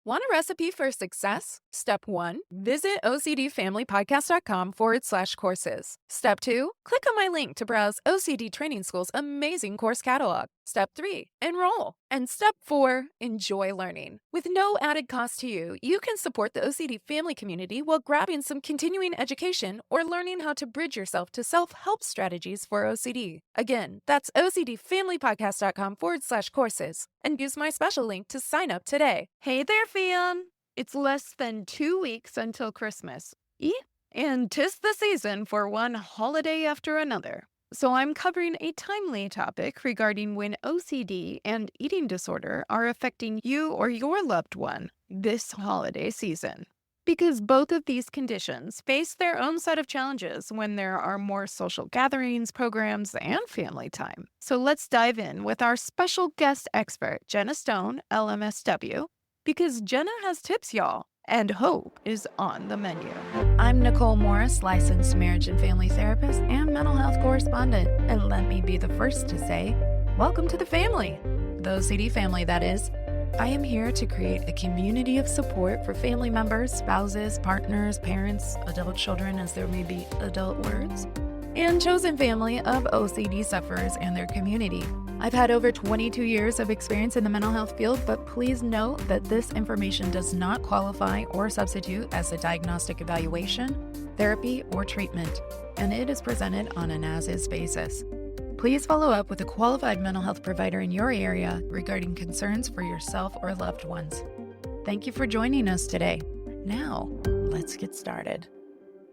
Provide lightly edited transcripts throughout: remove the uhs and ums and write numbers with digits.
Want a recipe for success? Step 1, visit ocdfamilypodcast.com/courses. Step 2, click on my link to browse OCD Training School's amazing course catalog. Step 3, enroll. And step 4, enjoy learning. With no added cost to you, you can support the OCD family community while grabbing some continuing education or learning how to bridge yourself to self-help strategies for OCD. Again, that's ocdfamilypodcast.com/courses. And use my special link to sign up today. Hey there, fam! It's less than 2 weeks until Christmas. And 'tis the season for one holiday after another. So I'm covering a timely topic regarding when OCD and eating disorder are affecting you or your loved one this holiday season. Because both of these conditions face their own set of challenges when there are more social gatherings, programs, and family time. So let's dive in with our special guest expert, Jenna Stone, LMSW, because Jenna has tips, y'all, and hope is on the menu. I'm Nicole Morris, licensed marriage and family therapist and mental health correspondent. And let me be the first to say, welcome to the family. The OCD family, that is. I am here to create a community of support for family members, spouses, partners, parents, adult children, as there may be adult words, and chosen family of OCD sufferers and their community. I've had over 22 years of experience in the mental health field, but please note that this information does not qualify or substitute as a diagnostic evaluation, therapy, or treatment, and it is presented on an as-is basis. Please follow up with a qualified mental health provider in your area regarding concerns for yourself or loved ones. Thank you for joining us today. Now, let's get started.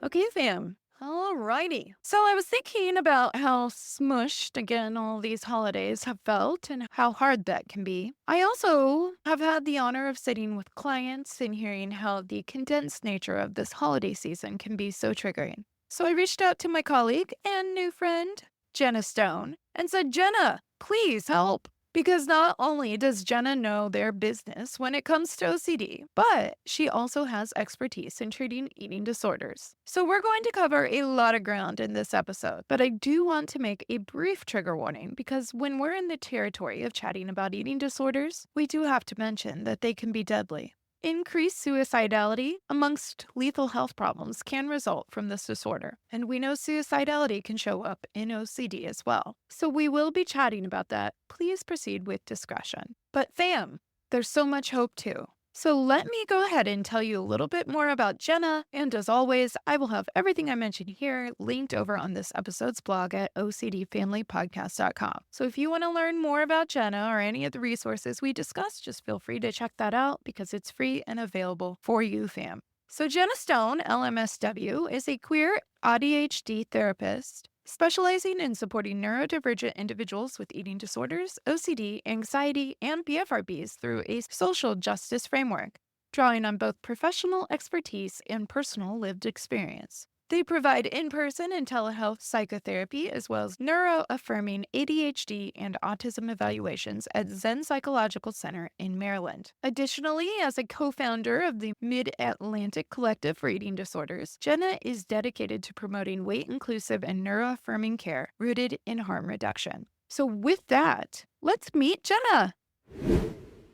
Okay, fam. Alrighty. So I was thinking about how smushed, again, all these holidays have felt and how hard that can be. I also have had the honor of sitting with clients and hearing how the condensed nature of this holiday season can be so triggering. So I reached out to my colleague and new friend, Jenna Stone, and said, Jenna, please help. Because not only does Jenna know their business when it comes to OCD, but she also has expertise in treating eating disorders. So we're going to cover a lot of ground in this episode, but I do want to make a brief trigger warning because when we're in the territory of chatting about eating disorders, we do have to mention that they can be deadly. Increased suicidality amongst lethal health problems can result from this disorder, and we know suicidality can show up in OCD as well. So we will be chatting about that. Please proceed with discretion. But fam, there's so much hope too. So let me go ahead and tell you a little bit more about Jenna, and as always, I will have everything I mentioned here linked over on this episode's blog at ocdfamilypodcast.com. So if you want to learn more about Jenna or any of the resources we discussed, just feel free to check that out because it's free and available for you, fam. So Jenna Stone, LMSW, is a queer ADHD therapist specializing in supporting neurodivergent individuals with eating disorders, OCD, anxiety, and PFRBs through a social justice framework, drawing on both professional expertise and personal lived experience. They provide in-person and telehealth psychotherapy as well as neuro-affirming ADHD and autism evaluations at Zen Psychological Center in Maryland. Additionally, as a co-founder of the Mid-Atlantic Collective for Eating Disorders, Jenna is dedicated to promoting weight-inclusive and neuro-affirming care rooted in harm reduction. So with that, let's meet Jenna.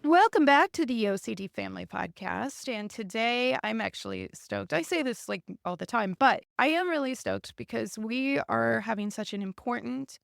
Welcome back to the OCD Family Podcast. And today I'm actually stoked. I say this like all the time, but I am really stoked because we are having such an important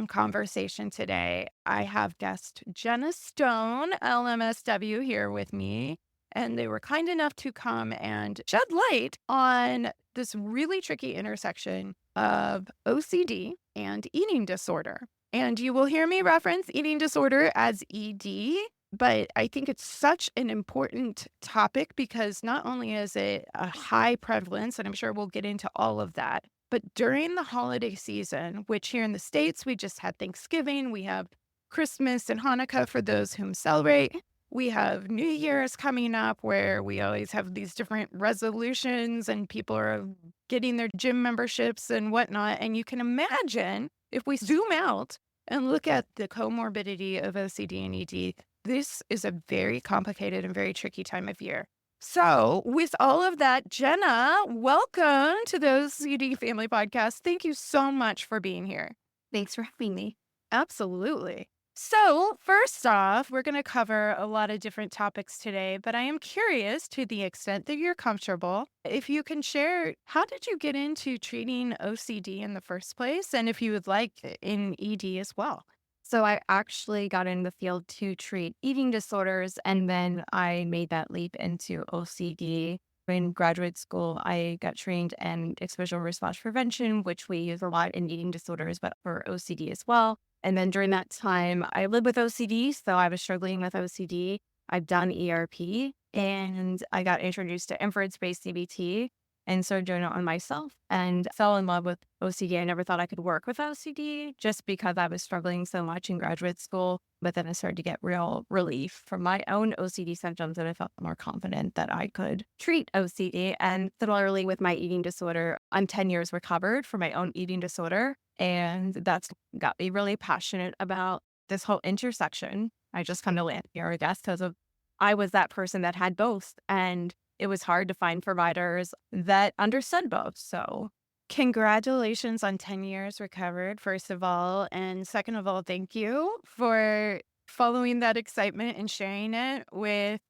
conversation today. I have guest Jenna Stone, LMSW, here with me. And they were kind enough to come and shed light on this really tricky intersection of OCD and eating disorder. And you will hear me reference eating disorder as ED. But I think it's such an important topic because not only is it a high prevalence, and I'm sure we'll get into all of that, but during the holiday season, which here in the States, we just had Thanksgiving, we have Christmas and Hanukkah for those whom celebrate. We have New Year's coming up where we always have these different resolutions and people are getting their gym memberships and whatnot. And you can imagine if we zoom out and look at the comorbidity of OCD and ED, this is a very complicated and very tricky time of year. So with all of that, Jenna, welcome to the OCD Family Podcast. Thank you so much for being here. Thanks for having me. Absolutely. So, first off, we're going to cover a lot of different topics today, but I am curious to the extent that you're comfortable, if you can share how did you get into treating OCD in the first place? And if you would like in ED as well. So I actually got in the field to treat eating disorders, and then I made that leap into OCD. In graduate school, I got trained in exposure response prevention, which we use a lot in eating disorders, but for OCD as well. And then during that time, I lived with OCD, so I was struggling with OCD. I've done ERP, and I got introduced to infrared-based CBT and started doing it on myself and fell in love with OCD. I never thought I could work with OCD just because I was struggling so much in graduate school. But then I started to get real relief from my own OCD symptoms, and I felt more confident that I could treat OCD. And similarly with my eating disorder, I'm 10 years recovered from my own eating disorder. And that's got me really passionate about this whole intersection. I just kind of landed here, I guess, because of I was that person that had both. And it was hard to find providers that understood both. So Congratulations on 10 years recovered, first of all. And second of all, thank you for following that excitement and sharing it with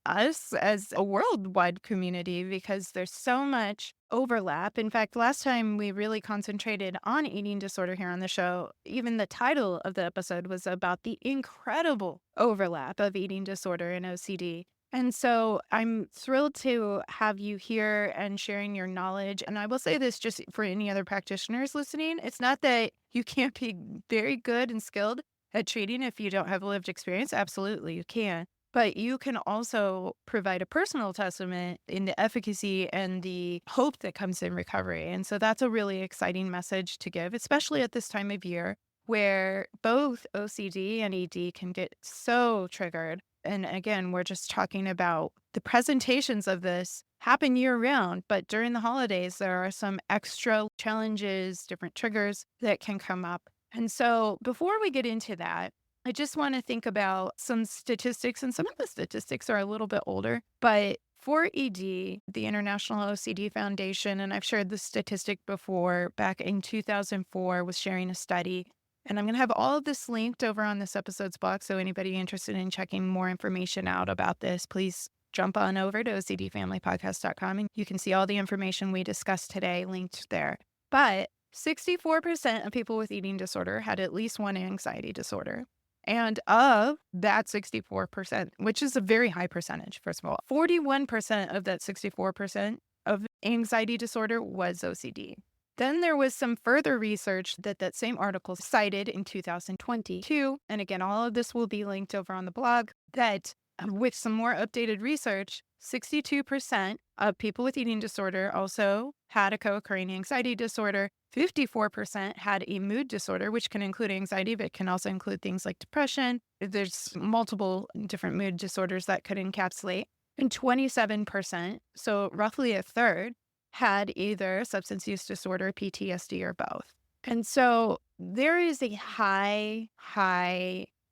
us as a worldwide community because there's so much overlap. In fact, last time we really concentrated on eating disorder here on the show, even the title of the episode was about the incredible overlap of eating disorder and OCD. And so I'm thrilled to have you here and sharing your knowledge. And I will say this just for any other practitioners listening, it's not that you can't be very good and skilled at treating if you don't have lived experience. Absolutely, you can. But you can also provide a personal testament in the efficacy and the hope that comes in recovery. And so that's a really exciting message to give, especially at this time of year where both OCD and ED can get so triggered. And again, we're just talking about the presentations of this happen year round, but during the holidays, there are some extra challenges, different triggers that can come up. And so before we get into that, I just want to think about some statistics, and some of the statistics are a little bit older, but for ED, the International OCD Foundation, and I've shared this statistic before, back in 2004, was sharing a study. And I'm going to have all of this linked over on this episode's blog. So anybody interested in checking more information out about this, please jump on over to ocdfamilypodcast.com and you can see all the information we discussed today linked there. But 64% of people with eating disorder had at least one anxiety disorder. And of that 64%, which is a very high percentage, first of all, 41% of that 64% of anxiety disorder was OCD. Then there was some further research that same article cited in 2022. And again, all of this will be linked over on the blog that with some more updated research, 62% of people with eating disorder also had a co-occurring anxiety disorder. 54% had a mood disorder, which can include anxiety, but can also include things like depression. There's multiple different mood disorders that could encapsulate. And 27%, so roughly a third, had either substance use disorder, PTSD, or both. And so there is a high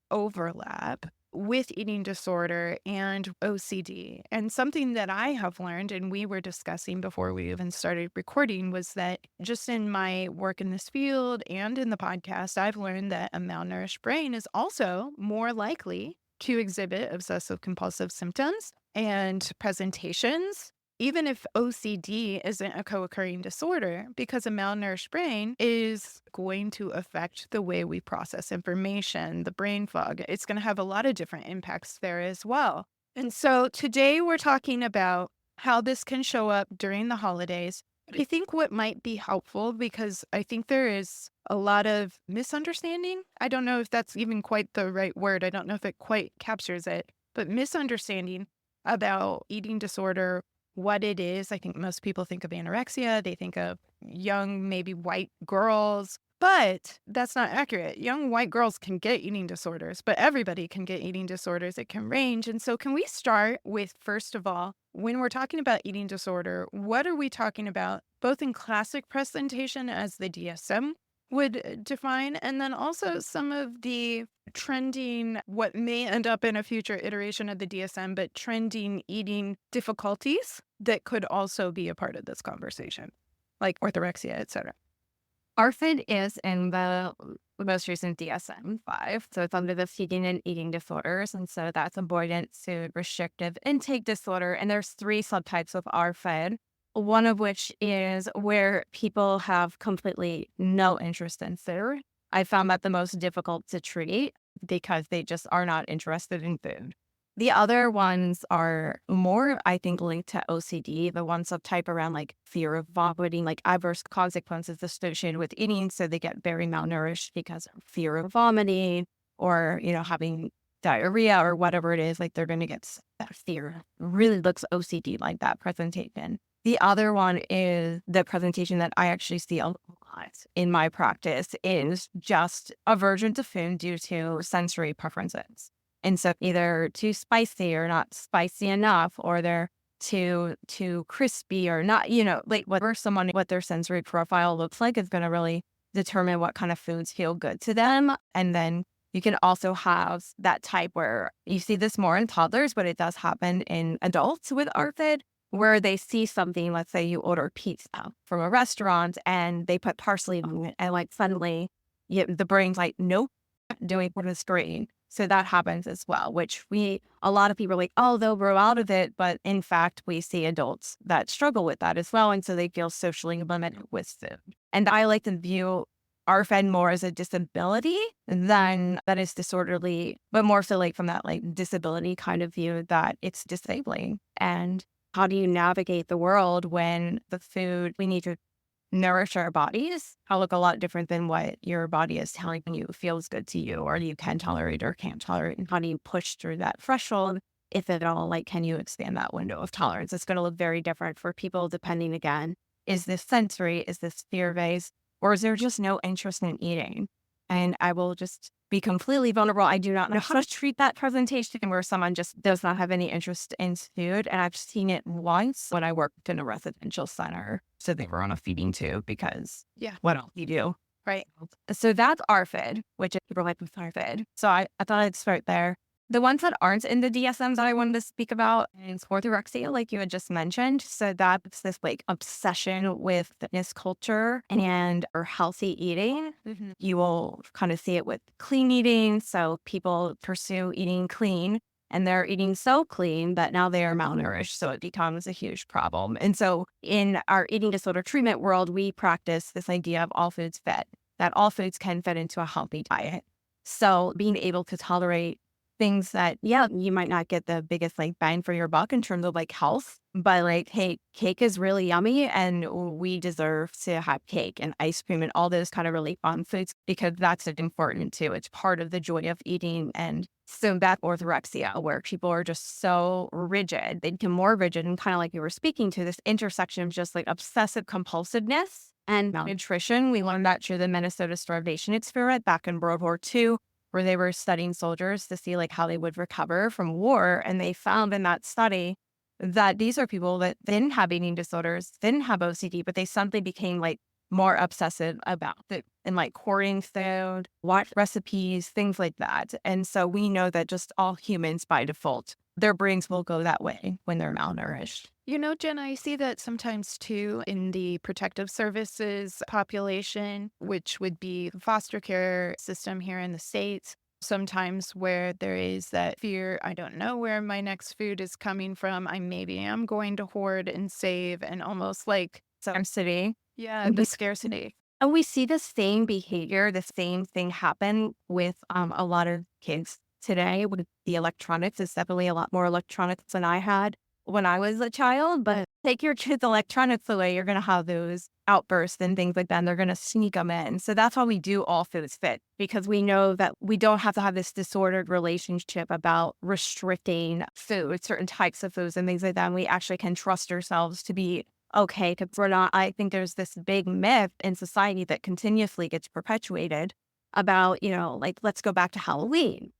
overlap with eating disorder and OCD. And something that I have learned, and we were discussing before we even started recording, was that just in my work in this field and in the podcast, I've learned that a malnourished brain is also more likely to exhibit obsessive compulsive symptoms and presentations, even if OCD isn't a co-occurring disorder, because a malnourished brain is going to affect the way we process information, the brain fog. It's going to have a lot of different impacts there as well. And so today we're talking about how this can show up during the holidays. But I think what might be helpful, because I think there is a lot of misunderstanding. I don't know if that's even quite the right word. I don't know if it quite captures it, but misunderstanding about eating disorder, what it is. I think most people think of anorexia. They think of young, maybe white girls, but that's not accurate. Young white girls can get eating disorders, but everybody can get eating disorders. It can range. And so can we start with, first of all, when we're talking about eating disorder, what are we talking about, both in classic presentation as the DSM would define, and then also some of the trending, what may end up in a future iteration of the DSM, but trending eating difficulties that could also be a part of this conversation, like orthorexia, etc. ARFID is in the the most recent DSM-5. So it's under the feeding and eating disorders. And so that's avoidant food restrictive intake disorder. And there's 3 subtypes of RFID, one of which is where people have completely no interest in food. I found that the most difficult to treat because they just are not interested in food. The other ones are more, I think, linked to OCD, the one subtype around like fear of vomiting, like adverse consequences associated with eating. So they get very malnourished because of fear of vomiting or, having diarrhea or whatever it is, like they're going to get that fear. Really looks OCD like that presentation. The other one is the presentation that I actually see a lot in my practice is just aversion to food due to sensory preferences. And so either too spicy or not spicy enough, or they're too crispy or not, like what their sensory profile looks like is going to really determine what kind of foods feel good to them. And then you can also have that type where you see this more in toddlers, but it does happen in adults with ARFID, where they see something, let's say you order pizza from a restaurant and they put parsley on it, and like suddenly the brain's like, nope, doing for the screen. So that happens as well, which a lot of people are like, oh, they'll grow out of it. But in fact, we see adults that struggle with that as well. And so they feel socially limited with food. And I like to view RFED more as a disability than that is disorderly, but more so like from that like disability kind of view that it's disabling. And how do you navigate the world when the food we need to nourish our bodies look a lot different than what your body is telling you feels good to you or you can tolerate or can't tolerate? And how do you push through that threshold, if at all? Like, can you expand that window of tolerance? It's going to look very different for people depending, again, is this sensory, is this fear-based, or is there just no interest in eating? And I will just be completely vulnerable. I do not know how to treat that presentation where someone just does not have any interest in food. And I've seen it once when I worked in a residential center. So they were on a feeding tube because what else do you do? Right. So that's RFID, which is people like with RFID. So I thought I'd start there. The ones that aren't in the DSMs that I wanted to speak about is orthorexia, like you had just mentioned. So that's this like obsession with fitness culture and or healthy eating. You will kind of see it with clean eating. So people pursue eating clean and they're eating so clean that now they are malnourished. So it becomes a huge problem. And so in our eating disorder treatment world, we practice this idea of all foods fit, that all foods can fit into a healthy diet. So being able to tolerate things that, you might not get the biggest like bang for your buck in terms of like health, but like, hey, cake is really yummy and we deserve to have cake and ice cream and all those kind of really fun foods because that's important too. It's part of the joy of eating. And so that orthorexia, where people are just so rigid, they become more rigid, and kind of like you were speaking to, this intersection of just like obsessive compulsiveness and malnutrition. We learned that through the Minnesota starvation experiment back in World War II, where they were studying soldiers to see like how they would recover from war. And they found in that study that these are people that didn't have eating disorders, didn't have OCD, but they suddenly became like more obsessive about it and like hoarding food, watch recipes, things like that. And so we know that just all humans by default, their brains will go that way when they're malnourished. Jen, I see that sometimes too in the protective services population, which would be the foster care system here in the States. Sometimes where there is that fear, I don't know where my next food is coming from. I maybe am going to hoard and save, and almost like, Scarcity. the scarcity. And we see the same behavior, the same thing happen with a lot of kids today with the electronics. It's definitely a lot more electronics than I had when I was a child. But take your kids' electronics away, you're going to have those outbursts and things like that. And they're going to sneak them in. So that's why we do all foods fit, because we know that we don't have to have this disordered relationship about restricting food, certain types of foods and things like that. And we actually can trust ourselves to be okay, because we're not. I think there's this big myth in society that continuously gets perpetuated about, like, let's go back to Halloween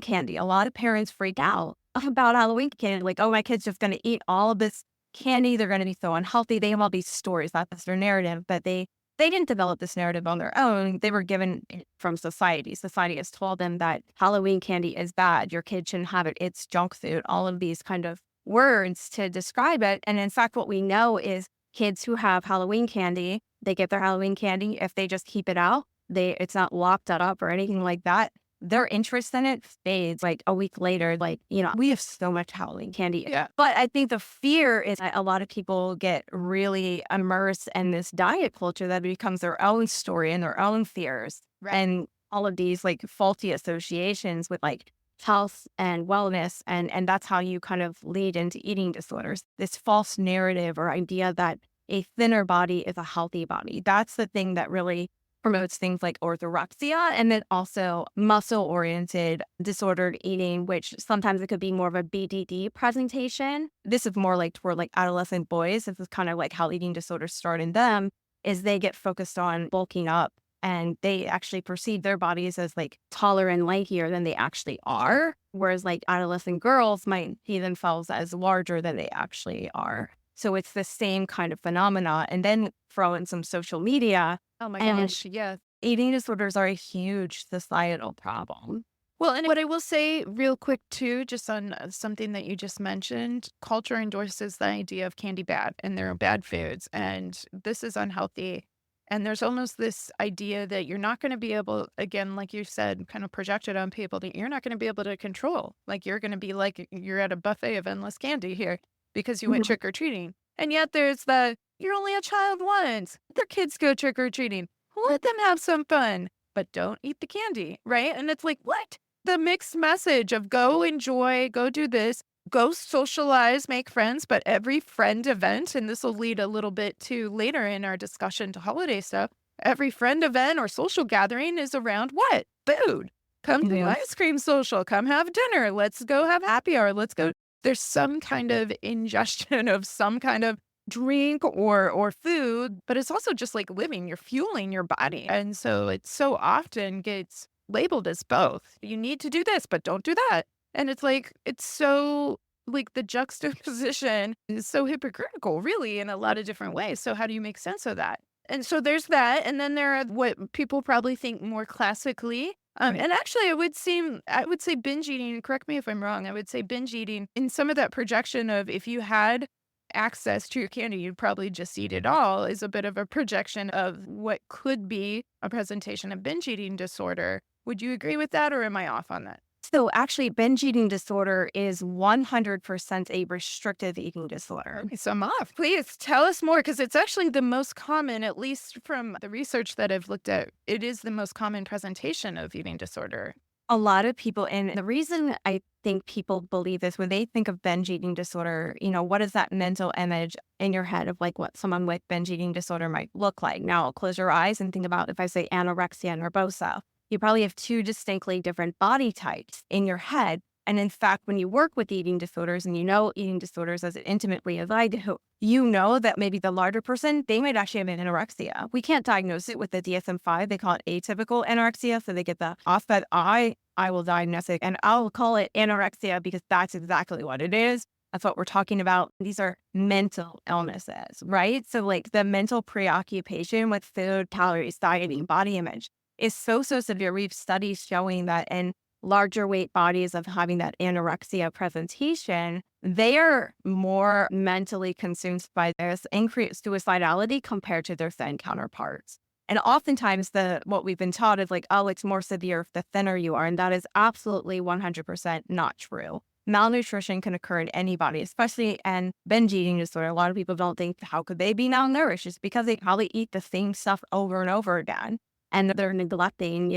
candy. A lot of parents freak out about Halloween candy. Like, oh, my kid's just going to eat all of this candy. They're going to be so unhealthy. They have all these stories. That's their narrative. But they didn't develop this narrative on their own. They were given it from society. Society has told them that Halloween candy is bad. Your kid shouldn't have it. It's junk food. All of these kind of words to describe it. And in fact, what we know is kids who have Halloween candy, they get their Halloween candy. If they just keep it out, it's not locked up or anything like that. Their interest in it fades like a week later. Like, we have so much Halloween candy. Yeah. But I think the fear is that a lot of people get really immersed in this diet culture that becomes their own story and their own fears. Right. And all of these like faulty associations with like health and wellness. And that's how you kind of lead into eating disorders. This false narrative or idea that a thinner body is a healthy body. That's the thing that really promotes things like orthorexia, and then also muscle-oriented disordered eating, which sometimes it could be more of a BDD presentation. This is more like toward like adolescent boys. This is kind of like how eating disorders start in them, is they get focused on bulking up and they actually perceive their bodies as like taller and lankier than they actually are. Whereas like adolescent girls might see themselves as larger than they actually are. So it's the same kind of phenomena. And then throw in some social media. Oh my And gosh. Yeah. eating disorders are a huge societal problem. Well, and what I will say real quick too, just on something that you just mentioned, culture endorses the idea of candy bad and there are bad foods and this is unhealthy. And there's almost this idea that you're not going to be able, again, like you said, kind of projected on people that you're not going to be able to control. Like you're going to be like you're at a buffet of endless candy here because you went Mhm. trick or treating. And yet there's the you're only a child once. Their kids go trick or treating. Let them have some fun, but don't eat the candy, right? And it's like, what? The mixed message of go enjoy, go do this, go socialize, make friends, but every friend event, and this will lead a little bit to later in our discussion to holiday stuff, every friend event or social gathering is around what? Food. Come to Yeah. ice cream social, come have dinner, let's go have happy hour, let's go. There's some kind of ingestion of some kind of drink or food, but it's also just like living, you're fueling your body. And so it so often gets labeled as both. You need to do this, but don't do that. And it's like, it's so like the juxtaposition is so hypocritical, really, in a lot of different ways. So, how do you make sense of that? And so there's that. And then there are what people probably think more classically. Right. And actually, I would say binge eating, correct me if I'm wrong. I would say binge eating in some of that projection of if you had access to your candy, you'd probably just eat it all is a bit of a projection of what could be a presentation of binge eating disorder. Would you agree with that or am I off on that? So actually, binge eating disorder is 100% a restrictive eating disorder. Okay, so I'm off. Please tell us more because it's actually the most common, at least from the research that I've looked at, it is the most common presentation of eating disorder. A lot of people, and the reason I think people believe this when they think of binge eating disorder, what is that mental image in your head of like what someone with binge eating disorder might look like? Now, close your eyes and think about if I say anorexia nervosa, you probably have two distinctly different body types in your head. And in fact, when you work with eating disorders and you know eating disorders as intimately as I do, you know that maybe the larger person, they might actually have an anorexia. We can't diagnose it with the DSM-5. They call it atypical anorexia. So they get the off that I will diagnose it and I'll call it anorexia because that's exactly what it is. That's what we're talking about. These are mental illnesses, right? So like the mental preoccupation with food, calories, dieting, body image is so severe. We've studies showing that in larger weight bodies of having that anorexia presentation, they are more mentally consumed by this increased suicidality compared to their thin counterparts. And oftentimes what we've been taught is like, oh, it's more severe the thinner you are. And that is absolutely 100% not true. Malnutrition can occur in anybody, especially in binge eating disorder. A lot of people don't think, how could they be malnourished? It's because they probably eat the same stuff over and over again. And they're neglecting,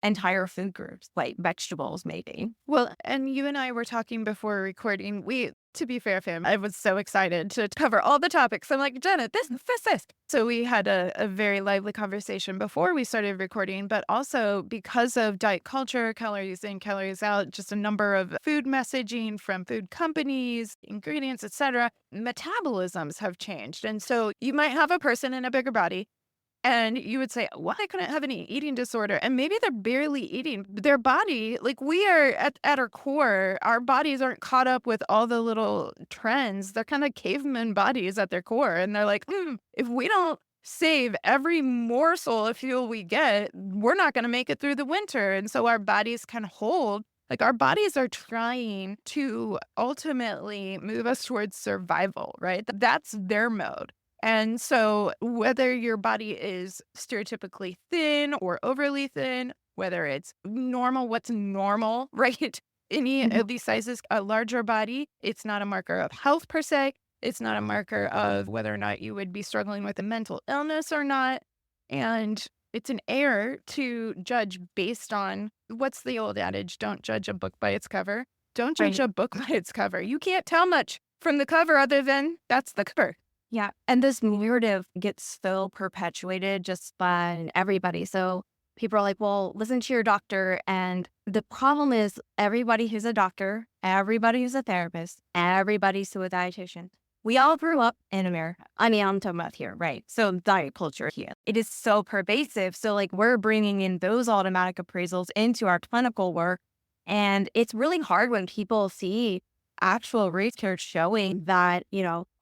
entire food groups, like vegetables, maybe. Well, and you and I were talking before recording. To be fair, fam, I was so excited to cover all the topics. I'm like, Jenna, this. So we had a very lively conversation before we started recording, but also because of diet culture, calories in, calories out, just a number of food messaging from food companies, ingredients, etc., metabolisms have changed. And so you might have a person in a bigger body and you would say, well, I couldn't have any eating disorder. And maybe they're barely eating their body. Like we are at our core, our bodies aren't caught up with all the little trends. They're kind of caveman bodies at their core. And they're like, if we don't save every morsel of fuel we get, we're not going to make it through the winter. And so our bodies can hold. Like our bodies are trying to ultimately move us towards survival, right? That's their mode. And so whether your body is stereotypically thin or overly thin, whether it's normal, what's normal, right? Any Mhm. of these sizes, a larger body, it's not a marker of health per se. It's not a marker of whether or not you would be struggling with a mental illness or not. And it's an error to judge based on what's the old adage, don't judge a book by its cover. Don't judge Right. a book by its cover. You can't tell much from the cover other than that's the cover. Yeah. And this narrative gets so perpetuated just by everybody. So people are like, well, listen to your doctor. And the problem is everybody who's a doctor, everybody who's a therapist, everybody's who's a dietitian. We all grew up in America. I mean, I'm talking about here, right? So diet culture here. It is so pervasive. So like we're bringing in those automatic appraisals into our clinical work. And it's really hard when people see actual research showing that,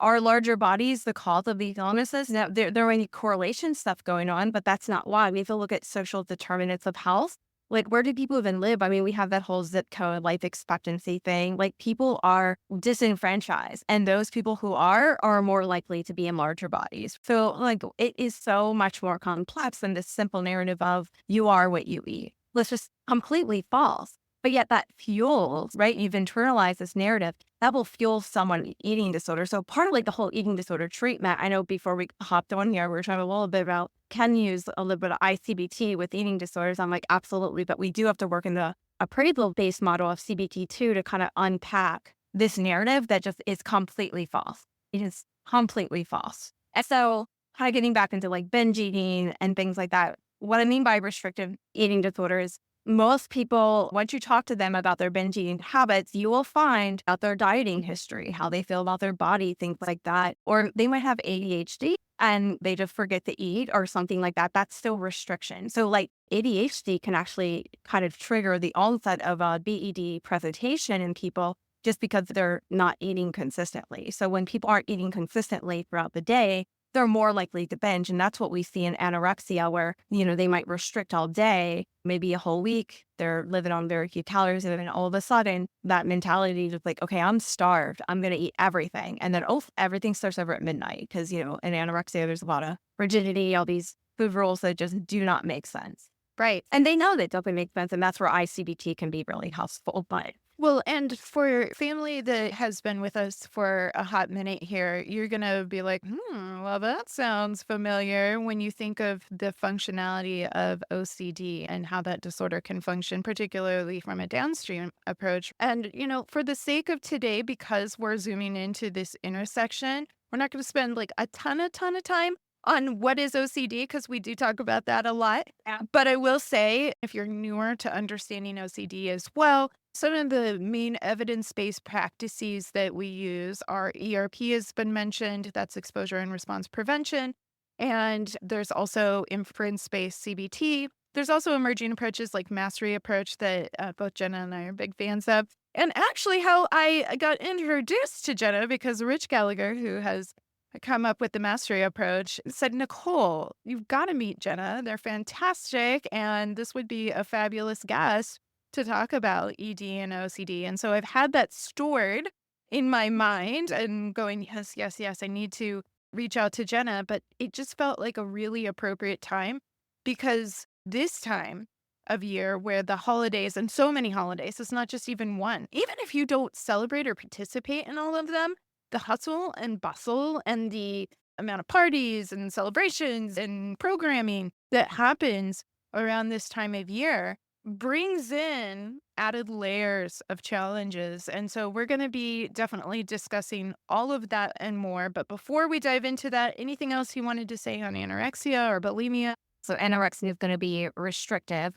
our larger bodies, the cause of these illnesses. Now, there are any correlation stuff going on, but that's not why. We have to look at social determinants of health. Like, where do people even live? I mean, we have that whole zip code life expectancy thing. Like, people are disenfranchised, and those people who are more likely to be in larger bodies. So, like, it is so much more complex than this simple narrative of you are what you eat. It's just completely false. But yet that fuels, right? You've internalized this narrative that will fuel someone eating disorder. So part of like the whole eating disorder treatment, I know before we hopped on here, we were talking a little bit about can use a little bit of ICBT with eating disorders. I'm like, absolutely. But we do have to work in the appraisal-based model of CBT2 to kind of unpack this narrative that just is completely false. It is completely false. And so kind of getting back into like binge eating and things like that. What I mean by restrictive eating disorders, most people, once you talk to them about their binge eating habits, you will find out their dieting history, how they feel about their body, things like that. Or they might have ADHD and they just forget to eat or something like that. That's still restriction. So like ADHD can actually kind of trigger the onset of a BED presentation in people just because they're not eating consistently. So when people aren't eating consistently throughout the day, they're more likely to binge. And that's what we see in anorexia, where, they might restrict all day, maybe a whole week. They're living on very few calories. And then all of a sudden, that mentality is like, okay, I'm starved. I'm going to eat everything. And then, everything starts over at midnight. Because, in anorexia, there's a lot of rigidity, all these food rules that just do not make sense. Right. And they know that doesn't make sense. And that's where ICBT can be really helpful. But Well, and for family that has been with us for a hot minute here, you're going to be like, well, that sounds familiar when you think of the functionality of OCD and how that disorder can function, particularly from a downstream approach. And, for the sake of today, because we're zooming into this intersection, we're not going to spend like a ton of time on what is OCD because we do talk about that a lot. yeah. But I will say, if you're newer to understanding OCD as well, some of the main evidence-based practices that we use are ERP has been mentioned, that's exposure and response prevention. And there's also inference-based CBT. There's also emerging approaches like mastery approach that both Jenna and I are big fans of. And actually how I got introduced to Jenna because Rich Gallagher, who has come up with the mastery approach, said, Nicole, you've got to meet Jenna. They're fantastic. And this would be a fabulous guest to talk about ED and OCD. And so I've had that stored in my mind and going, yes, I need to reach out to Jenna. But it just felt like a really appropriate time because this time of year where the holidays and so many holidays, it's not just even one, even if you don't celebrate or participate in all of them, the hustle and bustle and the amount of parties and celebrations and programming that happens around this time of year brings in added layers of challenges. And so we're going to be definitely discussing all of that and more. But before we dive into that, anything else you wanted to say on anorexia or bulimia? So anorexia is going to be restrictive,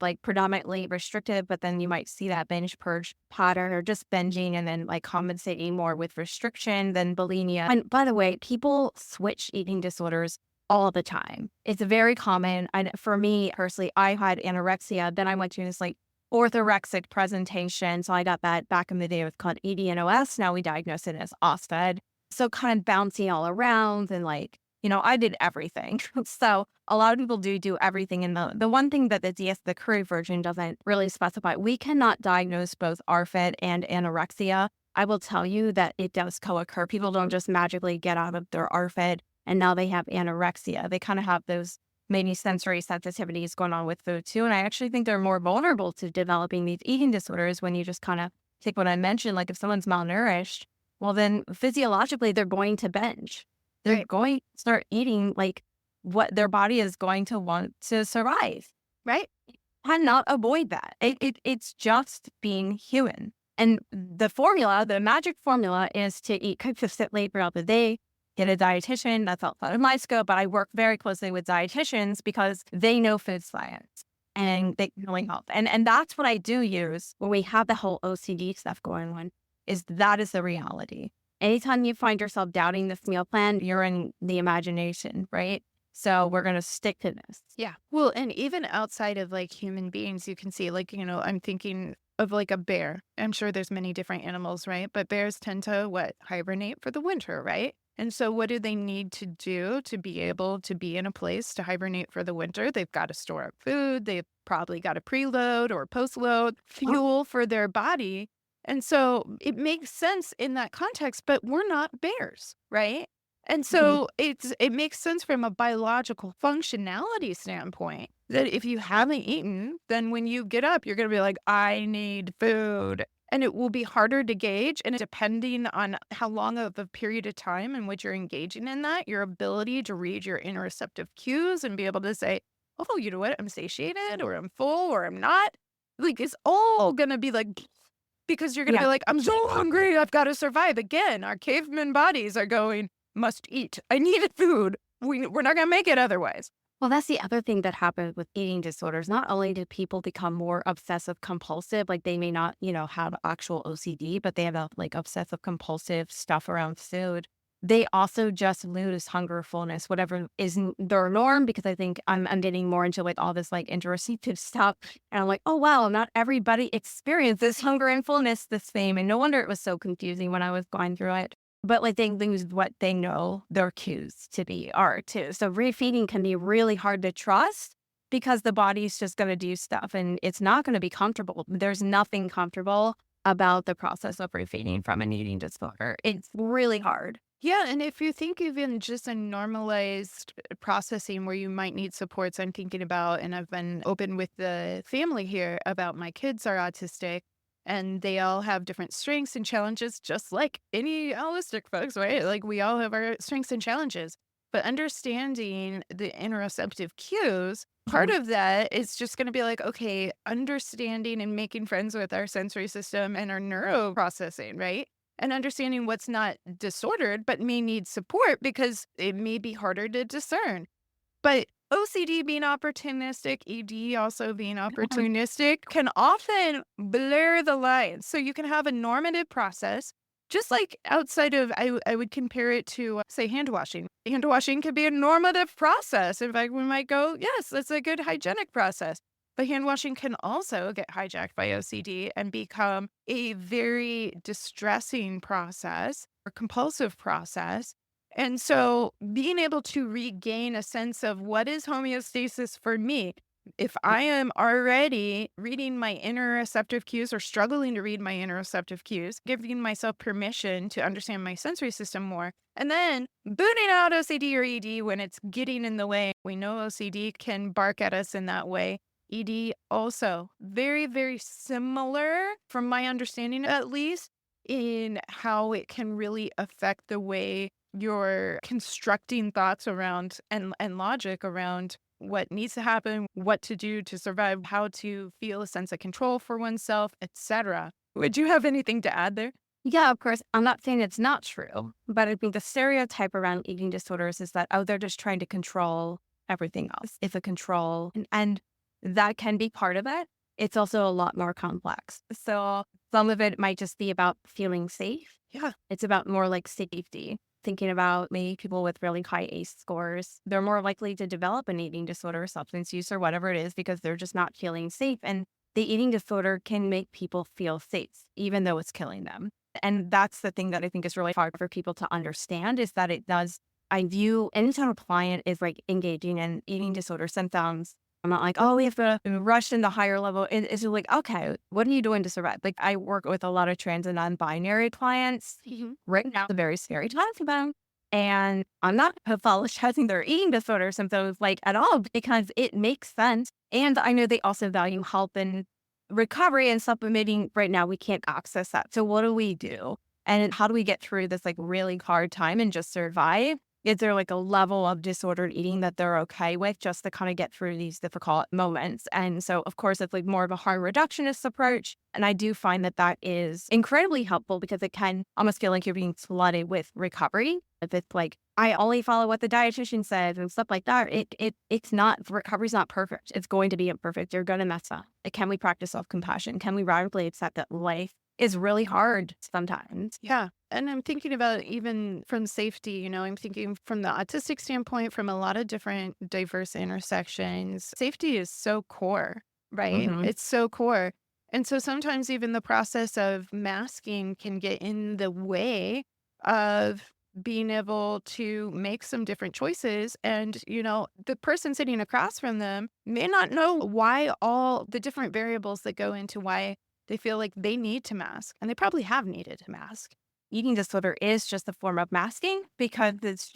like predominantly restrictive, but then you might see that binge purge pattern or just binging and then like compensating more with restriction than bulimia. And by the way, people switch eating disorders all the time. It's very common. And for me personally, I had anorexia. Then I went to this like orthorexic presentation. So I got that back in the day. It was called EDNOS. Now we diagnose it as OSFED. So kind of bouncing all around and like, I did everything. So a lot of people do everything. And the one thing that the curry version doesn't really specify, we cannot diagnose both RFID and anorexia. I will tell you that it does co-occur. People don't just magically get out of their RFID and now they have anorexia. They kind of have those maybe sensory sensitivities going on with food too. And I actually think they're more vulnerable to developing these eating disorders when you just kind of take what I mentioned, like if someone's malnourished, well, then physiologically they're going to binge. They're Right. going to start eating like what their body is going to want to survive. Right. Cannot avoid that. It's just being human. And the formula, the magic formula is to eat consistently throughout the day, get a dietitian. That's outside of my scope, but I work very closely with dietitians because they know food science and they know health. And that's what I do use when we have the whole OCD stuff going on, is that is the reality. Anytime you find yourself doubting this meal plan, you're in the imagination, right? So we're going to stick to this. Yeah. Well, and even outside of like human beings, you can see like, I'm thinking of like a bear. I'm sure there's many different animals, right? But bears tend to hibernate for the winter, right? And so what do they need to do to be able to be in a place to hibernate for the winter? They've got to store up food. They've probably got to preload or postload fuel for their body. And so it makes sense in that context, but we're not bears, right? And Mhm. so it makes sense from a biological functionality standpoint that if you haven't eaten, then when you get up, you're going to be like, I need food. And it will be harder to gauge. And depending on how long of a period of time in which you're engaging in that, your ability to read your interoceptive cues and be able to say, oh, you know what? I'm satiated or I'm full or I'm not. Like it's all going to be like, because you're going to Yeah. be like, I'm so hungry. I've got to survive. Again, our caveman bodies are going, must eat. I needed food. We're not going to make it otherwise. Well, that's the other thing that happens with eating disorders. Not only do people become more obsessive compulsive, like they may not, have actual OCD, but they have like obsessive compulsive stuff around food. They also just lose hunger, fullness, whatever isn't their norm, because I think I'm getting more into like all this like interoceptive stuff. And I'm like, oh, wow, not everybody experiences hunger and fullness the same. And no wonder it was so confusing when I was going through it. But like they lose what they know their cues to be are too. So refeeding can be really hard to trust because the body's just going to do stuff and it's not going to be comfortable. There's nothing comfortable about the process of refeeding from an eating disorder. It's really hard. Yeah, and if you think even just a normalized processing where you might need supports, I'm thinking about, and I've been open with the family here about my kids are autistic and they all have different strengths and challenges, just like any holistic folks, right? Like we all have our strengths and challenges. But understanding the interoceptive cues, part Mhm. of that is just going to be like, okay, understanding and making friends with our sensory system and our neuro processing, right? And understanding what's not disordered, but may need support because it may be harder to discern. But OCD being opportunistic, ED also being opportunistic can often blur the lines. So you can have a normative process, just like outside of, I would compare it to, say, hand washing. Hand washing could be a normative process. In fact, we might go, yes, that's a good hygienic process. But hand washing can also get hijacked by OCD and become a very distressing process or compulsive process. And so being able to regain a sense of what is homeostasis for me, if I am already reading my interoceptive cues or struggling to read my interoceptive cues, giving myself permission to understand my sensory system more, and then booting out OCD or ED when it's getting in the way. We know OCD can bark at us in that way. ED also very, very similar, from my understanding at least, in how it can really affect the way you're constructing thoughts around and logic around what needs to happen, what to do to survive, how to feel a sense of control for oneself, etc. Would you have anything to add there? Yeah, of course. I'm not saying it's not true, but I think the stereotype around eating disorders is that, oh, they're just trying to control everything else. It's a control, and that can be part of it. It's also a lot more complex. So some of it might just be about feeling safe. Yeah. It's about more like safety. Thinking about maybe people with really high ACE scores, they're more likely to develop an eating disorder, substance use, or whatever it is, because they're just not feeling safe. And the eating disorder can make people feel safe, even though it's killing them. And that's the thing that I think is really hard for people to understand, is that it does. I view anytime a client is like engaging in eating disorder symptoms, I'm not like, oh, we have to rush in the higher level. It's just like, okay, what are you doing to survive? Like I work with a lot of trans and non-binary clients. Mhm. Right now, it's a very scary time for them. And I'm not apologizing their eating disorder symptoms like at all because it makes sense. And I know they also value help and recovery and supplementing. Right now, we can't access that. So what do we do? And how do we get through this like really hard time and just survive? Is there like a level of disordered eating that they're okay with just to kind of get through these difficult moments? And so, of course, it's like more of a harm reductionist approach. And I do find that that is incredibly helpful because it can almost feel like you're being flooded with recovery. If it's like, I only follow what the dietitian says and stuff like that, it's not, recovery's not perfect. It's going to be imperfect. You're going to mess up. Can we practice self-compassion? Can we radically accept that life is really hard sometimes? Yeah. And I'm thinking about even from safety, I'm thinking from the autistic standpoint, from a lot of different diverse intersections. Safety is so core, right? Hmm. It's so core. And so sometimes even the process of masking can get in the way of being able to make some different choices. And, the person sitting across from them may not know why all the different variables that go into why they feel like they need to mask, and they probably have needed to mask. Eating disorder is just a form of masking because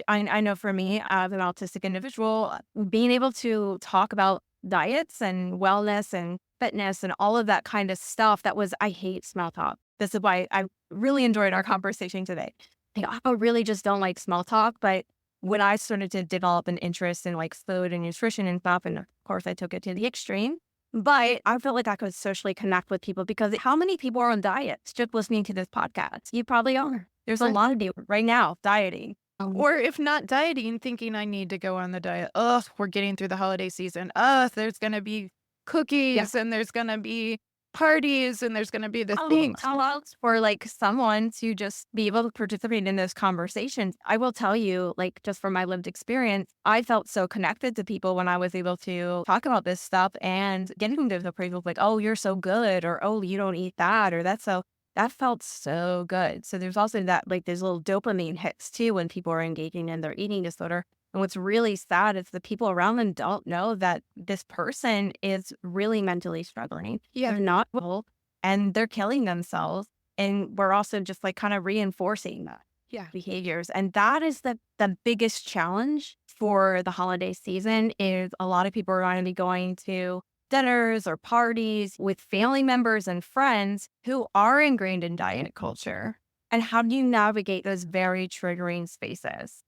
I know for me as an autistic individual, being able to talk about diets and wellness and fitness and all of that kind of stuff I hate small talk. This is why I really enjoyed our conversation today. I really just don't like small talk, but when I started to develop an interest in like food and nutrition and stuff, and of course I took it to the extreme, but I felt like I could socially connect with people because how many people are on diets just listening to this podcast? You probably are. There's a Right. lot of people right now dieting. Or if not dieting, thinking I need to go on the diet. Ugh, we're getting through the holiday season. Ugh, there's going to be Yeah. cookies and there's going to be parties and there's going to be the How things. else for like someone to just be able to participate in those conversations? I will tell you, like just from my lived experience, I felt so connected to people when I was able to talk about this stuff and getting those appraisals like, oh, you're so good, or oh, you don't eat that, or that's so that felt so good. So there's also that like there's little dopamine hits too when people are engaging in their eating disorder. And what's really sad is the people around them don't know that this person is really mentally struggling. Yeah. They're not well and they're killing themselves. And we're also just like kind of reinforcing that Yeah. behaviors. And that is the biggest challenge for the holiday season is a lot of people are going to be going to dinners or parties with family members and friends who are ingrained in diet culture. And how do you navigate those very triggering spaces?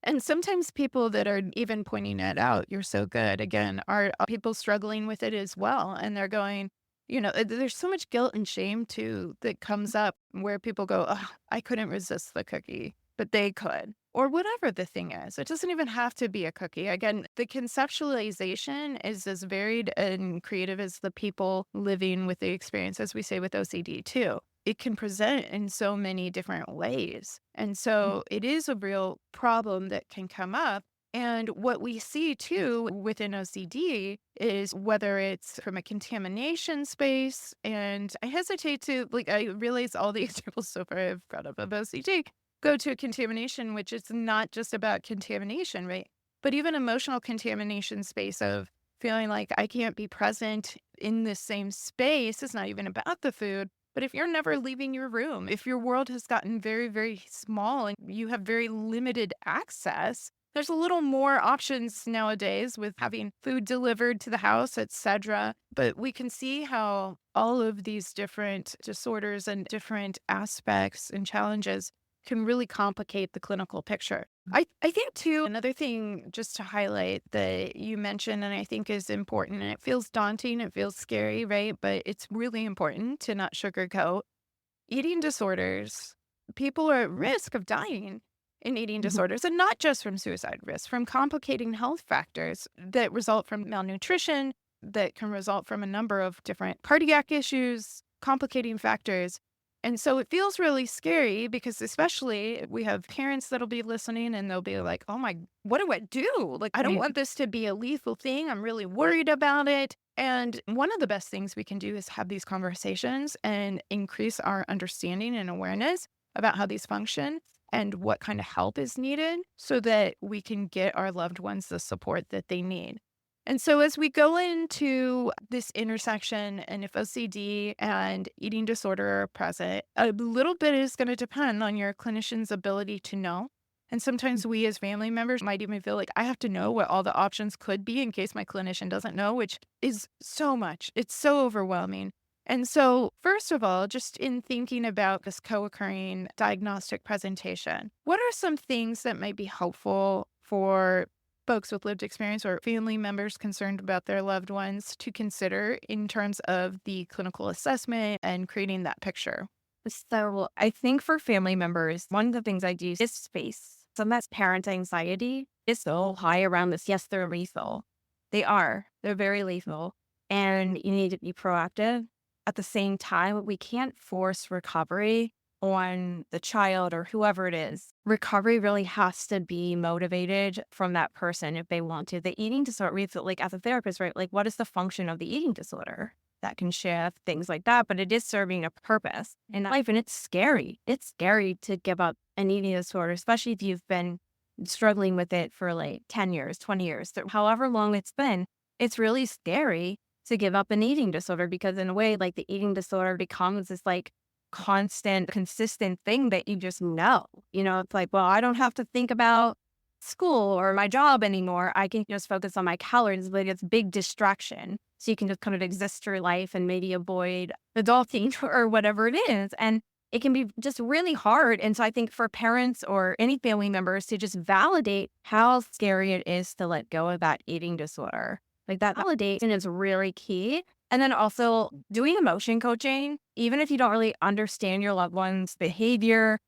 And sometimes people that are even pointing it out, you're so good, again, are people struggling with it as well. And they're going, there's so much guilt and shame too that comes up where people go, oh, I couldn't resist the cookie, but they could. Or whatever the thing is. It doesn't even have to be a cookie. Again, the conceptualization is as varied and creative as the people living with the experience, as we say with OCD too. It can present in so many different ways. And so it is a real problem that can come up. And what we see too within OCD is whether it's from a contamination space, and I hesitate to, like, I realize all the examples so far I've brought up of OCD go to a contamination, which is not just about contamination, right? But even emotional contamination space of feeling like I can't be present in the same space. It's not even about the food. But if you're never leaving your room, if your world has gotten very, very small and you have very limited access, there's a little more options nowadays with having food delivered to the house, etc. But we can see how all of these different disorders and different aspects and challenges can really complicate the clinical picture. I think too, another thing just to highlight that you mentioned and I think is important, and it feels daunting, it feels scary, right? But it's really important to not sugarcoat eating disorders. People are at risk of dying in eating Mhm. disorders, and not just from suicide risk, from complicating health factors that result from malnutrition, that can result from a number of different cardiac issues, complicating factors. And so it feels really scary because, especially, we have parents that'll be listening and they'll be like, oh my, what do I do? Like, I don't Right. want this to be a lethal thing. I'm really worried about it. And one of the best things we can do is have these conversations and increase our understanding and awareness about how these function and what kind of help is needed so that we can get our loved ones the support that they need. And so, as we go into this intersection, and if OCD and eating disorder are present, a little bit is going to depend on your clinician's ability to know. And sometimes we as family members might even feel like I have to know what all the options could be in case my clinician doesn't know, which is so much. It's so overwhelming. And so, first of all, just in thinking about this co occurring diagnostic presentation, what are some things that might be helpful for folks with lived experience or family members concerned about their loved ones to consider in terms of the clinical assessment and creating that picture? So I think for family members, one of the things I do is space. Sometimes parent anxiety is so high around this. Yes, they're lethal. They are. They're very lethal. And you need to be proactive. At the same time, we can't force recovery on the child or whoever it is. Recovery really has to be motivated from that person if they want to. The eating disorder, like as a therapist, right? Like, what is the function of the eating disorder? That can shift, things like that, but it is serving a purpose in life. And it's scary. It's scary to give up an eating disorder, especially if you've been struggling with it for like 10 years, 20 years, however long it's been. It's really scary to give up an eating disorder because, in a way, like the eating disorder becomes this like constant, consistent thing that you just know. It's like, well, I don't have to think about school or my job anymore. I can just focus on my calories, but it's big distraction. So you can just kind of exist through life and maybe avoid adulting or whatever it is. And it can be just really hard. And so I think for parents or any family members to just validate how scary it is to let go of that eating disorder. Like that validation is really key. And then also doing emotion coaching, even if you don't really understand your loved one's behavior,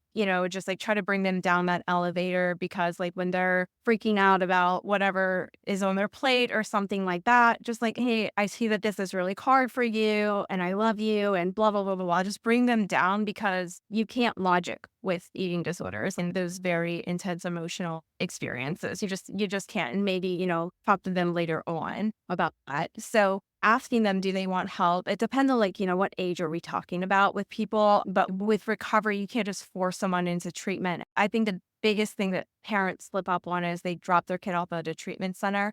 just like try to bring them down that elevator because like when they're freaking out about whatever is on their plate or something like that, just like, hey, I see that this is really hard for you and I love you and blah, blah, blah, blah, blah. Just bring them down because you can't logic with eating disorders and those very intense emotional experiences. You just can't. And maybe, talk to them later on about that. So asking them, do they want help? It depends on what age are we talking about with people, but with recovery, you can't just force someone into treatment. I think the biggest thing that parents slip up on is they drop their kid off at a treatment center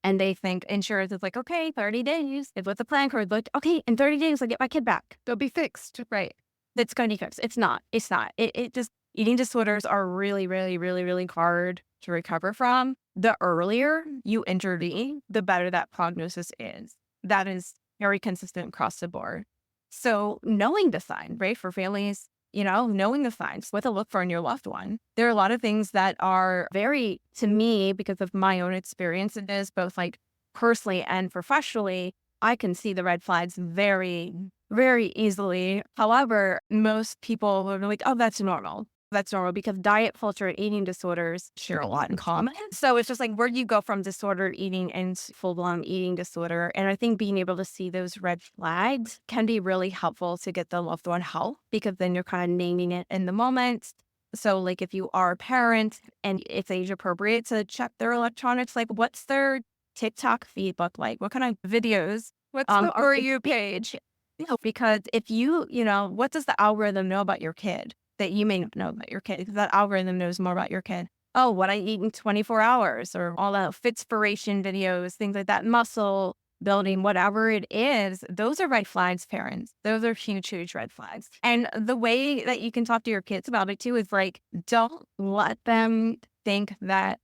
and they think insurance is like, okay, 30 days. It's what the plan card looked. Okay, in 30 days, I get my kid back. They'll be fixed. Right. It's going to be fixed. It's not. It's not. It just, eating disorders are really, really, really, really hard to recover from. The earlier you intervene, the better that prognosis is. That is very consistent across the board. So knowing the sign, right, for families, knowing the signs, what to look for in your loved one. There are a lot of things that are very, to me, because of my own experience in this, both like personally and professionally, I can see the red flags very, very easily. However, most people are like, oh, that's normal. That's normal because diet, culture, and eating disorders share a lot in common. So it's just like, where do you go from disordered eating and full-blown eating disorder? And I think being able to see those red flags can be really helpful to get the loved one help because then you're kind of naming it in the moment. So like if you are a parent and it's age appropriate to check their electronics, like what's their TikTok feed look like? What kind of videos? What's the For are You page? because if what does the algorithm know about your kid that you may not know about your kid? Because that algorithm knows more about your kid. Oh, what I eat in 24 hours or all the Fitspiration videos, things like that, muscle building, whatever it is, those are red flags, parents. Those are huge, huge red flags. And the way that you can talk to your kids about it too is like, don't let them think that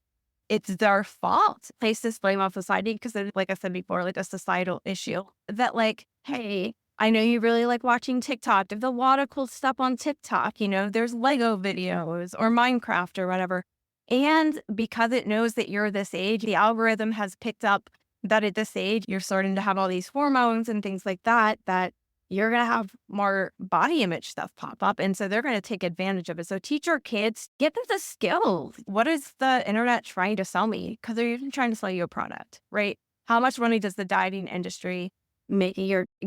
it's their fault. Place this blame on society because, like I said before, like a societal issue that like, hey, I know you really like watching TikTok. There's a lot of cool stuff on TikTok. There's Lego videos or Minecraft or whatever. And because it knows that you're this age, the algorithm has picked up that at this age, you're starting to have all these hormones and things like that, that you're going to have more body image stuff pop up. And so they're going to take advantage of it. So teach your kids, get them the skills. What is the internet trying to sell me? Because they're even trying to sell you a product, right? How much money does the dieting industry make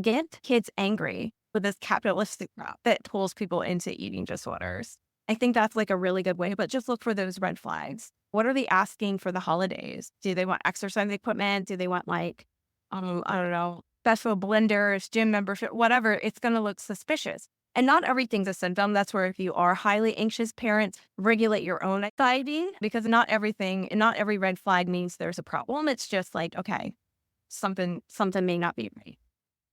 get kids angry with this capitalistic route that pulls people into eating disorders? I think that's like a really good way, but just look for those red flags. What are they asking for the holidays? Do they want exercise equipment? Do they want like, I don't know, special blenders, gym membership, whatever? It's going to look suspicious. And not everything's a symptom. That's where if you are highly anxious parents, regulate your own anxiety because not every red flag means there's a problem. It's just like, okay, something may not be right.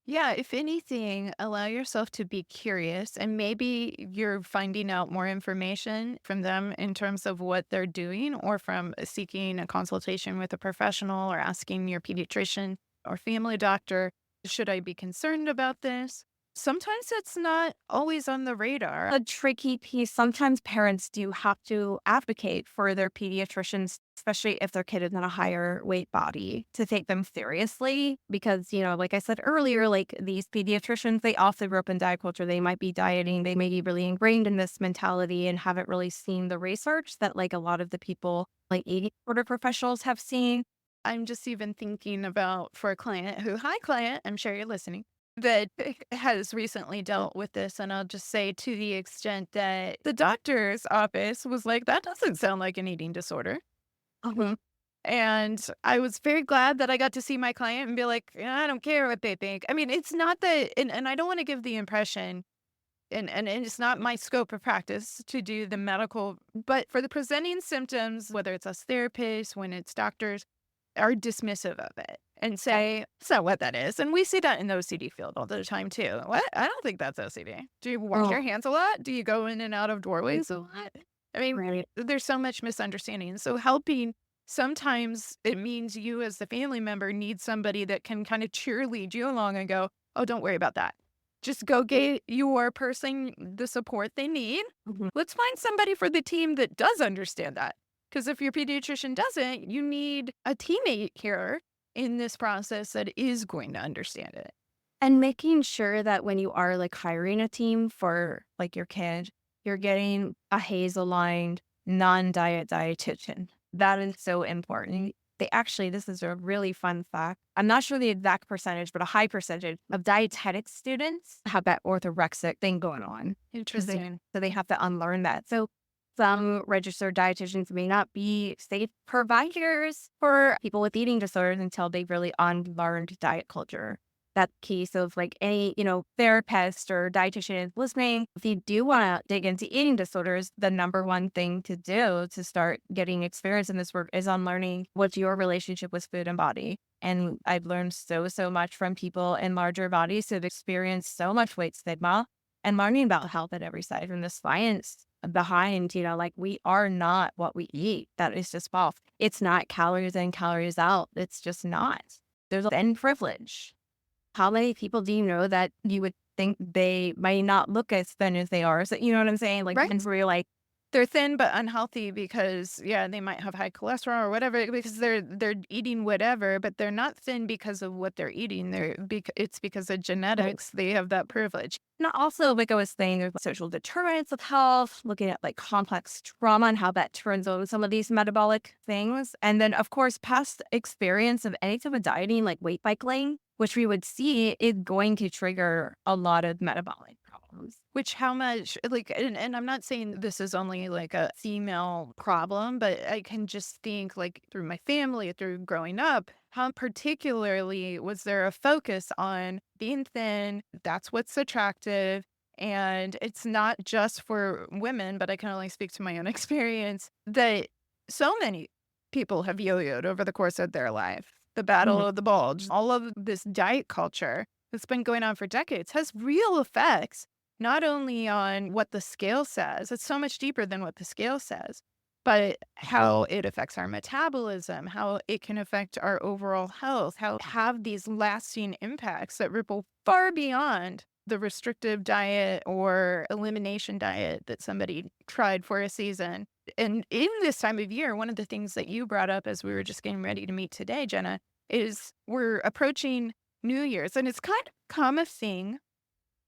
Yeah, if anything, allow yourself to be curious and maybe you're finding out more information from them in terms of what they're doing or from seeking a consultation with a professional or asking your pediatrician or family doctor, should I be concerned about this? Sometimes it's not always on the radar. A tricky piece. Sometimes parents do have to advocate for their pediatricians, especially if their kid is in a higher weight body, to take them seriously. Because, like I said earlier, like these pediatricians, they also grew up in diet culture. They might be dieting, they may be really ingrained in this mentality and haven't really seen the research that like a lot of the people, like eating disorder professionals, have seen. I'm just even thinking about for a client who, hi, client, I'm sure you're listening, that has recently dealt with this. And I'll just say to the extent that the doctor's office was like, that doesn't sound like an eating disorder. Mhm. And I was very glad that I got to see my client and be like, "Yeah, I don't care what they think." I mean, it's not that, and I don't want to give the impression, and it's not my scope of practice to do the medical, but for the presenting symptoms, whether it's us therapists, when it's doctors, are dismissive of it and say, "That's not what that is." And we see that in the OCD field all the time too. What? I don't think that's OCD. Do you wash Oh, your hands a lot? Do you go in and out of doorways a lot? I mean, right. there's so much misunderstanding. So helping, sometimes it means you as the family member need somebody that can kind of cheerlead you along and go, "Oh, don't worry about that. Just go get your person the support they need. Mhm. Let's find somebody for the team that does understand that." Because if your pediatrician doesn't, you need a teammate here in this process that is going to understand it. And making sure that when you are like hiring a team for like your kid, you're getting a Hazel aligned, non-diet dietitian. That is so important. They actually, this is a really fun fact. I'm not sure the exact percentage, but a high percentage of dietetic students have that orthorexic thing going on. 'Cause Interesting. so they have to unlearn that. So some registered dietitians may not be safe providers for people with eating disorders until they've really unlearned diet culture. That case of like any, therapist or dietitian is listening. If you do want to dig into eating disorders, the number one thing to do to start getting experience in this work is on learning what's your relationship with food and body. And I've learned so, so much from people in larger bodies who've experienced so much weight stigma and learning about health at every side from the science behind, like we are not what we eat. That is just false. It's not calories in, calories out. It's just not. There's a thin privilege. How many people do you know that you would think they might not look as thin as they are? So, you know what I'm saying? Like, Right. ones where you're like, They're thin but unhealthy because, yeah, they might have high cholesterol or whatever because they're eating whatever, but they're not thin because of what they're eating. It's because of genetics. They have that privilege. and also, like I was saying, there's social determinants of health, looking at like complex trauma and how that turns on some of these metabolic things. And then, of course, past experience of any type of dieting, like weight cycling, which we would see is going to trigger a lot of metabolic problems. Which how much like, and I'm not saying this is only like a female problem, but I can just think like through my family, through growing up, how particularly was there a focus on being thin? That's what's attractive. And it's not just for women, but I can only speak to my own experience that so many people have yo-yoed over the course of their life. The battle Mhm. of the bulge, all of this diet culture that's been going on for decades has real effects not only on what the scale says, it's so much deeper than what the scale says, but how it affects our metabolism, how it can affect our overall health, how have these lasting impacts that ripple far beyond the restrictive diet or elimination diet that somebody tried for a season. And in this time of year, one of the things that you brought up as we were just getting ready to meet today, Jenna, is we're approaching New Year's, and it's kind of become a thing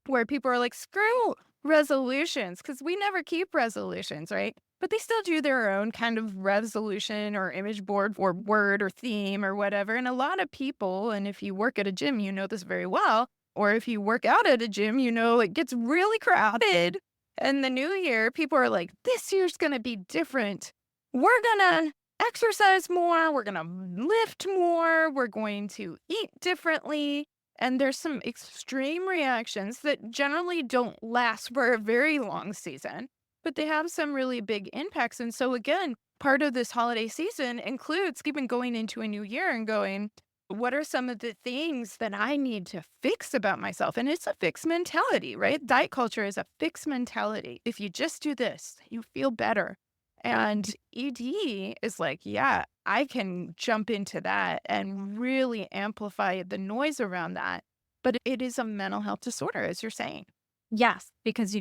where people are like, screw resolutions, because we never keep resolutions, right? But they still do their own kind of resolution or image board or word or theme or whatever. And a lot of people, and if you work at a gym, you know this very well, or if you work out at a gym, you know it gets really crowded. And the new year, people are like, this year's going to be different. We're going to exercise more. We're going to lift more. We're going to eat differently. And there's some extreme reactions that generally don't last for a very long season, but they have some really big impacts. And so, again, part of this holiday season includes even going into a new year and going, What are some of the things that I need to fix about myself? And it's a fixed mentality, right? Diet culture is a fixed mentality. If you just do this, you feel better. And ED is like, yeah, I can jump into that and really amplify the noise around that. But it is a mental health disorder, as you're saying. Yes, because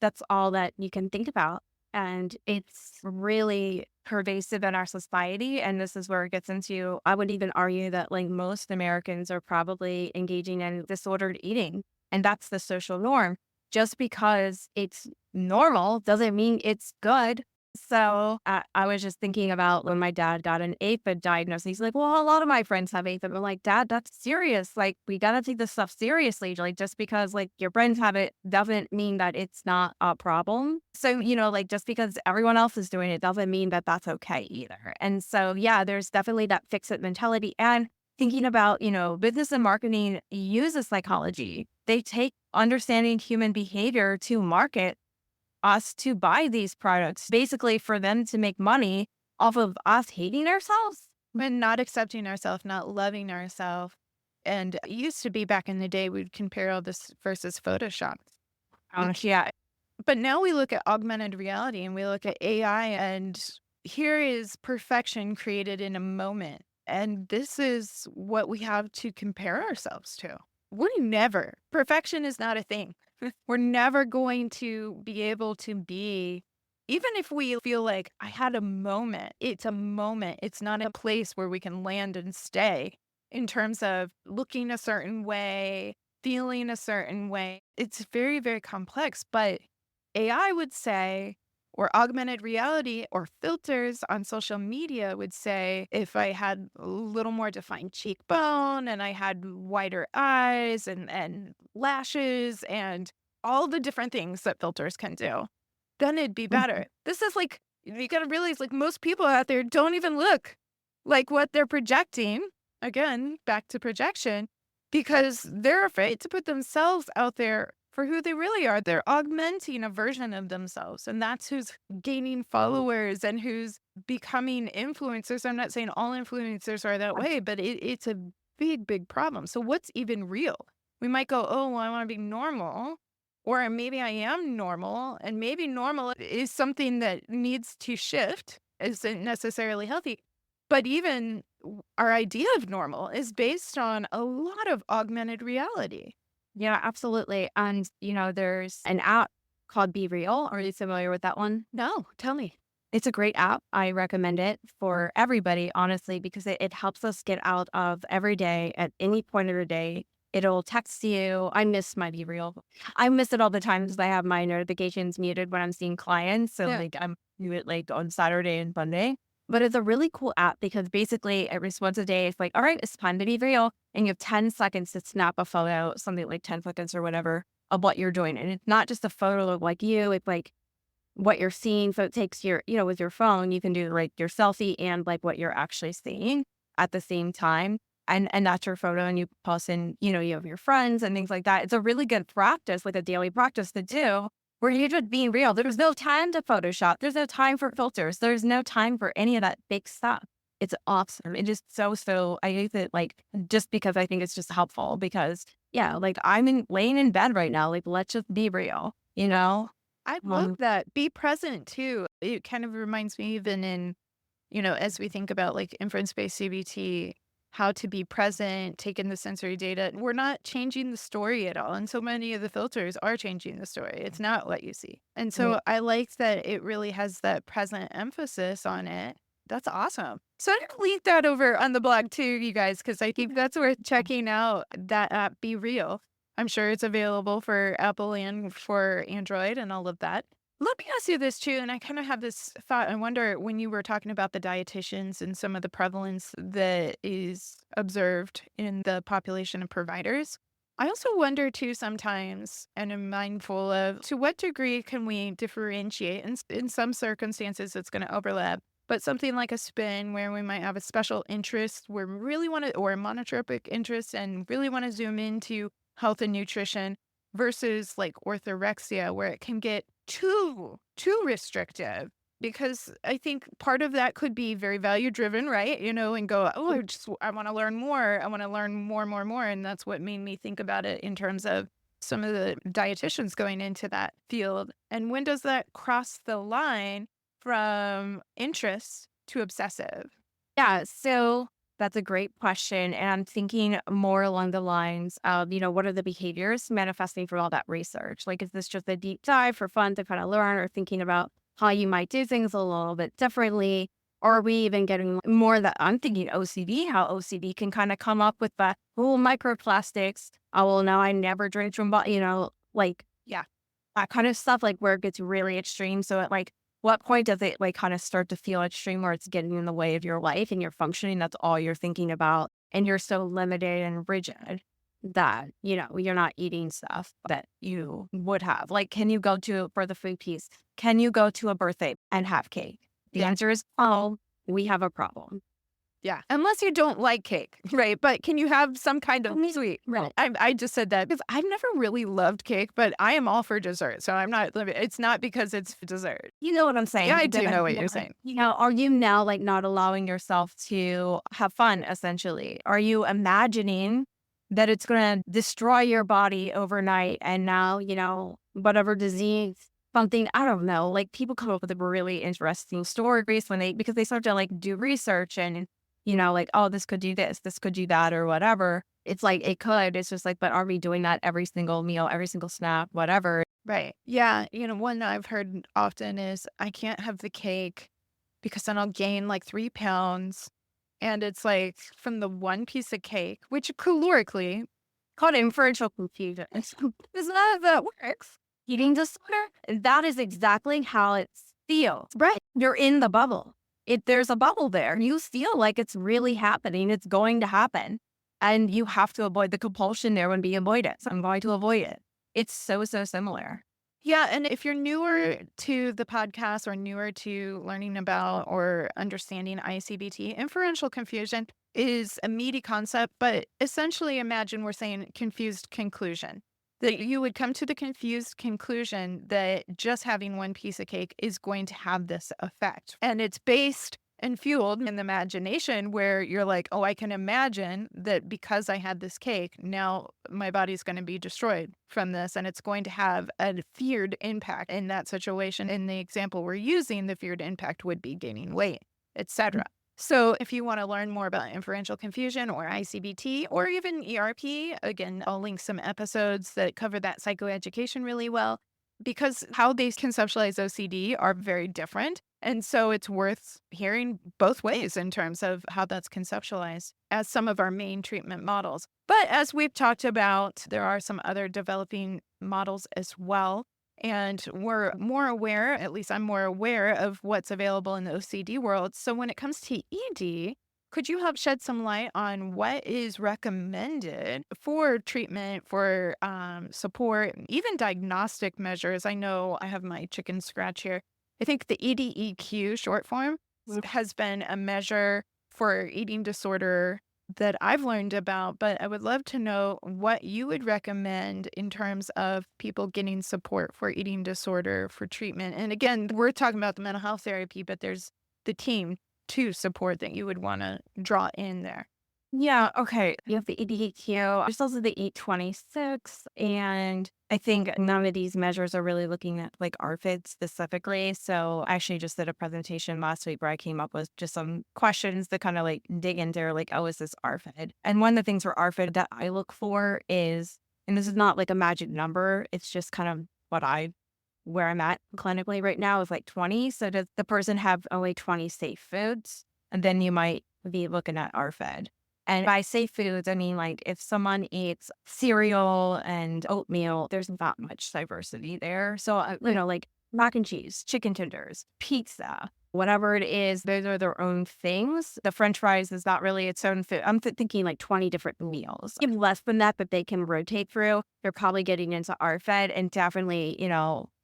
that's all that you can think about. And it's really pervasive in our society. And this is where it gets into, I would even argue that like most Americans are probably engaging in disordered eating. And that's the social norm. Just because it's normal doesn't mean it's good. So I was just thinking about when my dad got an AFib diagnosis. He's like, well, a lot of my friends have AFib. I'm like, Dad, that's serious. Like, we got to take this stuff seriously. Like, just because like your friends have it doesn't mean that it's not a problem. So, like just because everyone else is doing it doesn't mean that that's okay either. And so, yeah, there's definitely that fix it mentality. And thinking about, business and marketing uses psychology. They take understanding human behavior to market us to buy these products, basically for them to make money off of us hating ourselves. And not accepting ourselves, not loving ourselves. And it used to be back in the day, we'd compare all this versus Photoshop. Yeah. But now we look at augmented reality and we look at AI, and here is perfection created in a moment. And this is what we have to compare ourselves to. Perfection is not a thing. We're never going to be able to be, even if we feel like I had a moment, it's a moment. It's not a place where we can land and stay in terms of looking a certain way, feeling a certain way. It's very, very complex. But AI would say, or augmented reality or filters on social media would say, if I had a little more defined cheekbone and I had wider eyes and lashes and all the different things that filters can do, then it'd be Mhm. better. This is like, you got to realize like most people out there don't even look like what they're projecting. Again, back to projection, because they're afraid to put themselves out there for who they really are. They're augmenting a version of themselves, and that's who's gaining followers and who's becoming influencers. I'm not saying all influencers are that way, but it's a big, big problem. So, what's even real? We might go, oh, well, I want to be normal. Or maybe I am normal, and maybe normal is something that needs to shift, isn't necessarily healthy. But even our idea of normal is based on a lot of augmented reality. Yeah, absolutely. And, there's an app called Be Real. Are you familiar with that one? No, tell me. It's a great app. I recommend it for everybody, honestly, because it helps us get out of every day at any point of the day. It'll text you. I miss my Be Real. I miss it all the time because I have my notifications muted when I'm seeing clients. So Yeah. like I'm do it like on Saturday and Sunday. But it's a really cool app because basically every once a day it's like, all right, it's time to be real. And you have 10 seconds to snap a photo, something like 10 seconds or whatever of what you're doing. And it's not just a photo of like you, it's like what you're seeing. So it takes your, with your phone, you can do like your selfie and like what you're actually seeing at the same time. And that's your photo and you post in, you have your friends and things like that. It's a really good practice, like a daily practice to do where you're just being real. There's no time to Photoshop. There's no time for filters. There's no time for any of that big stuff. It's awesome. It is so, I use it like just because I think it's just helpful because yeah, like laying in bed right now. Like, let's just be real, you know? I love Um, that. Be present too. It kind of reminds me, even in, as we think about like inference based CBT, how to be present, take in the sensory data. We're not changing the story at all. And so many of the filters are changing the story. It's not what you see. And so I like that it really has that present emphasis on it. That's awesome. So I'm gonna link that over on the blog too, you guys, because I think that's worth checking out. That app, Be Real. I'm sure it's available for Apple and for Android and all of that. Let me ask you this too, and I kind of have this thought. I wonder, when you were talking about the dietitians and some of the prevalence that is observed in the population of providers, I also wonder too sometimes, and am mindful of, to what degree can we differentiate? In some circumstances, it's going to overlap. But something like a spin, where we might have a special interest where we really want to, or a monotropic interest, and really want to zoom into health and nutrition, versus like orthorexia, where it can get too restrictive. because I think part of that could be very value driven, right? And go, oh, I want to learn more. I want to learn more, more, more. And that's what made me think about it in terms of some of the dietitians going into that field. And when does that cross the line from interest to obsessive? Yeah, so that's a great question. And I'm thinking more along the lines of, what are the behaviors manifesting from all that research? Like, is this just a deep dive for fun to kind of learn or thinking about how you might do things a little bit differently? Or are we even getting more that I'm thinking OCD, how OCD can kind of come up with the whole microplastics. Oh, well, no, I never drink from, like Yeah. that kind of stuff, like where it gets really extreme. So at like what point does it like kind of start to feel extreme where it's getting in the way of your life and your functioning? That's all you're thinking about. And you're so limited and rigid that, you're not eating stuff that you would have. Like, can you go to, for the food piece, can you go to a birthday and have cake? The Yeah. answer is, oh, we have a problem. Yeah. Unless you don't like cake, right? But can you have some kind of sweet? Right. I just said that because I've never really loved cake, but I am all for dessert. So I'm not, it's not because it's dessert. You know what I'm saying? Yeah, I Then do know what you're saying. are you now like not allowing yourself to have fun essentially? Are you imagining that it's going to destroy your body overnight and now, whatever disease, something, I don't know, like people come up with really interesting stories because they start to like do research and, like, oh, this could do this could do that or whatever. It's like, it could, it's just like, but are we doing that every single meal, every single snack, whatever? Right. Yeah. One I've heard often is I can't have the cake because then I'll gain like 3 pounds. And it's like from the one piece of cake, which calorically, Called inferential confusion. Is that how that works? Eating disorder? That is exactly how it feels. Right. You're in the bubble. There's a bubble there. You feel like it's really happening. It's going to happen. And you have to avoid the compulsion there would be avoid it. So I'm going to avoid it. It's so, so similar. yeah. And if you're newer to the podcast or newer to learning about or understanding ICBT, inferential confusion is a meaty concept, but essentially imagine we're saying confused conclusion. That you would come to the confused conclusion that just having one piece of cake is going to have this effect. And it's based and fueled in the imagination where you're like, oh, I can imagine that because I had this cake, now my body's going to be destroyed from this. And it's going to have a feared impact in that situation. In the example we're using, the feared impact would be gaining weight, etc. So if you want to learn more about inferential confusion or ICBT or even ERP, again, I'll link some episodes that cover that psychoeducation really well because how they conceptualize OCD are very different. And so it's worth hearing both ways in terms of how that's conceptualized as some of our main treatment models. But as we've talked about, there are some other developing models as well. And we're more aware, at least I'm more aware of what's available in the OCD world. So when it comes to ED, could you help shed some light on what is recommended for treatment, for support, even diagnostic measures? I know I have my chicken scratch here. I think the EDEQ short form has been a measure for eating disorder that I've learned about, but I would love to know what you would recommend in terms of people getting support for eating disorder for treatment. And again, we're talking about the mental health therapy, but there's the team to support that you would want to draw in there. Yeah, okay. You have the EDQ. There's also the 826. And I think none of these measures are really looking at like RFID specifically. So I actually just did a presentation last week where I came up with just some questions to kind of like dig into like, oh, is this RFID? And one of the things for RFID that I look for is, and this is not like a magic number, it's just kind of where I'm at clinically right now is like 20. So does the person have only 20 safe foods? And then you might be looking at RFID. And by safe foods, I mean, like, if someone eats cereal and oatmeal, there's not much diversity there. So, like mac and cheese, chicken tenders, pizza, whatever it is, those are their own things. The French fries is not really its own food. I'm thinking like 20 different meals. Give less than that, but they can rotate through. They're probably getting into RFID and definitely,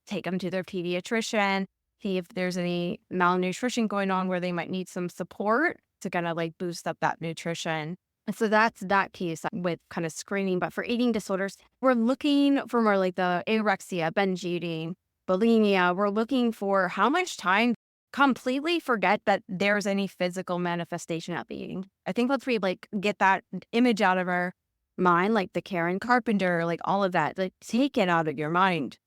take them to their pediatrician, see if there's any malnutrition going on where they might need some support to kind of like boost up that nutrition. And so that's that piece with kind of screening. But for eating disorders, we're looking for more like the anorexia, binge eating, bulimia. We're looking for how much time completely forget that there's any physical manifestation of eating. I think once we like get that image out of our mind, like the Karen Carpenter, like all of that, like take it out of your mind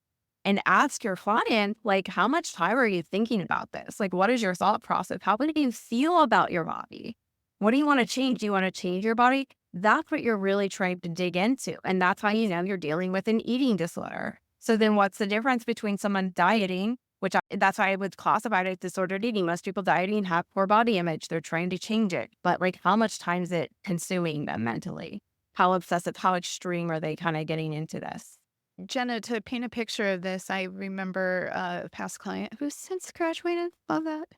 and ask your client, like, how much time are you thinking about this? Like, what is your thought process? How do you feel about your body? What do you want to change? Do you want to change your body? That's what you're really trying to dig into. And that's how you know you're dealing with an eating disorder. So then what's the difference between someone dieting, which that's why I would classify it as disordered eating. Most people dieting have poor body image. They're trying to change it. But like, how much time is it consuming them mentally? How obsessive, how extreme are they kind of getting into this? Jenna, to paint a picture of this, I remember a past client who's since graduated. Love that.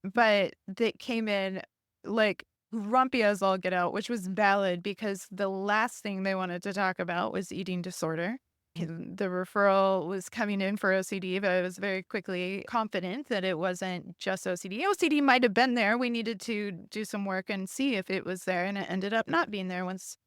But that came in like grumpy as all get out, which was valid because the last thing they wanted to talk about was eating disorder. The referral was coming in for OCD, but I was very quickly confident that it wasn't just OCD. OCD might have been there. We needed to do some work and see if it was there, and it ended up not being there once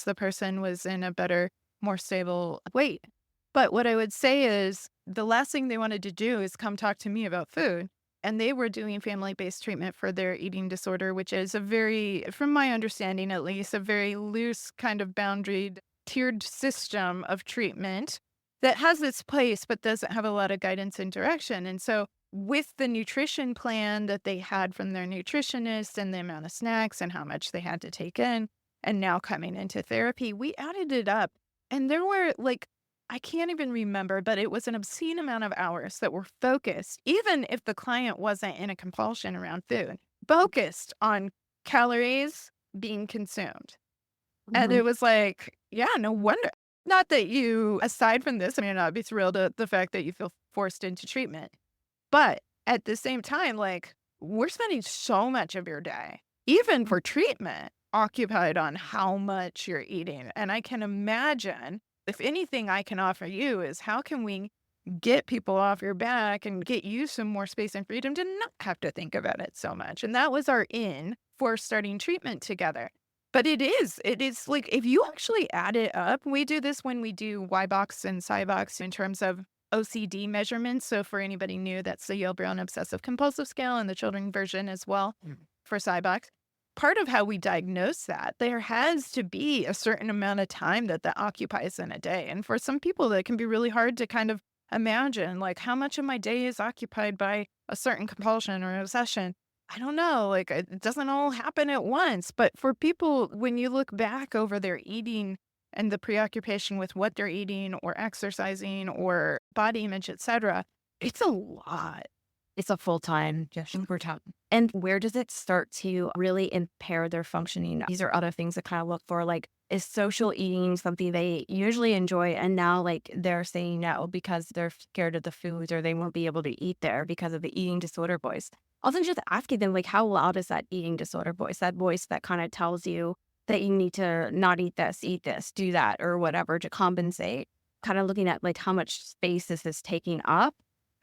the person was in a better, more stable weight. But what I would say is the last thing they wanted to do is come talk to me about food. And they were doing family-based treatment for their eating disorder, which is a very, from my understanding at least, a very loose kind of boundaried, tiered system of treatment that has its place but doesn't have a lot of guidance and direction. And so with the nutrition plan that they had from their nutritionist and the amount of snacks and how much they had to take in, and now coming into therapy, we added it up. And there were like I can't even remember, but it was an obscene amount of hours that were focused, even if the client wasn't in a compulsion around food, focused on calories being consumed. And Mhm. it was like, yeah, no wonder. Not that you, aside from this, I mean, I'd be thrilled at the fact that you feel forced into treatment. But at the same time, like, we're spending so much of your day, even for treatment, occupied on how much you're eating. And I can imagine if anything I can offer you is how can we get people off your back and get you some more space and freedom to not have to think about it so much. And that was our in for starting treatment together. But it is like if you actually add it up, we do this when we do Y box and Psy box in terms of OCD measurements. So for anybody new, that's the Yale Brown Obsessive Compulsive Scale and the children version as well for Psy box. Part of how we diagnose that, there has to be a certain amount of time that occupies in a day. And for some people, that can be really hard to kind of imagine, like, how much of my day is occupied by a certain compulsion or obsession. I don't know, like, it doesn't all happen at once. But for people, when you look back over their eating and the preoccupation with what they're eating or exercising or body image, etc., it's a lot. It's a full-time, just super time. And where does it start to really impair their functioning? These are other things to kind of look for, like, is social eating something they usually enjoy and now, like, they're saying no because they're scared of the foods or they won't be able to eat there because of the eating disorder voice. Also, just asking them, like, how loud is that eating disorder voice? That voice that kind of tells you that you need to not eat this, do that, or whatever to compensate. Kind of looking at, like, how much space this is taking up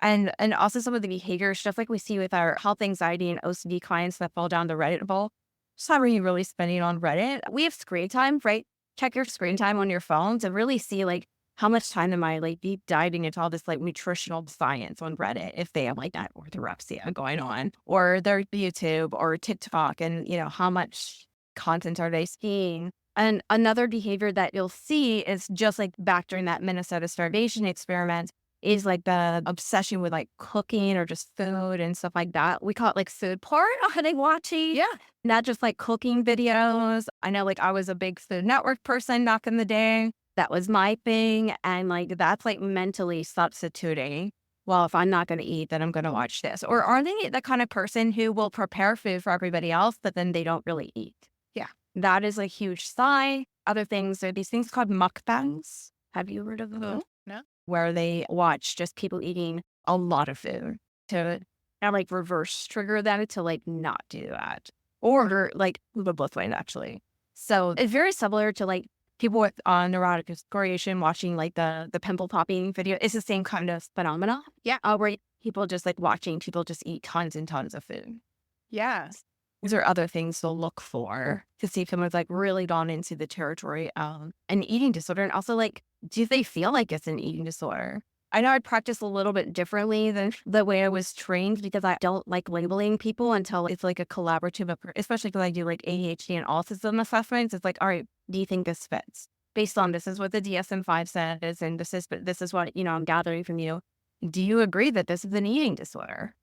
and also some of the behavior stuff like we see with our health anxiety and OCD clients that fall down the Reddit hole. Just how are you really spending on Reddit? We have screen time, right? Check your screen time on your phone to really see like how much time am I like deep diving into all this like nutritional science on Reddit if they have like that orthorexia going on or their YouTube or TikTok and you know how much content are they seeing? And another behavior that you'll see is just like back during that Minnesota starvation experiment is like the obsession with like cooking or just food and stuff like that. We call it like food porn on watching. Yeah. Not just like cooking videos. I know like I was a big Food Network person back in the day. That was my thing. And like that's like mentally substituting. Well, if I'm not going to eat, then I'm going to watch this. Or are they the kind of person who will prepare food for everybody else, but then they don't really eat? Yeah. That is a huge sign. Other things are these things called mukbangs. Have you heard of them? No. Where they watch just people eating a lot of food to and like reverse trigger that to like not do that or like move it both ways actually. So it's very similar to like people with neurotic discoriation watching like the pimple popping video. It's the same kind of phenomena. Yeah. Where people just like watching people just eat tons and tons of food. Yeah. These are other things to look for to see if someone's like really gone into the territory of an eating disorder. And also like, do they feel like it's an eating disorder? I know I practice a little bit differently than the way I was trained because I don't like labeling people until it's like a collaborative, especially because I do like ADHD and autism assessments. It's like, all right, do you think this fits? Based on this is what the DSM-5 says, and this is what, I'm gathering from you. Do you agree that this is an eating disorder?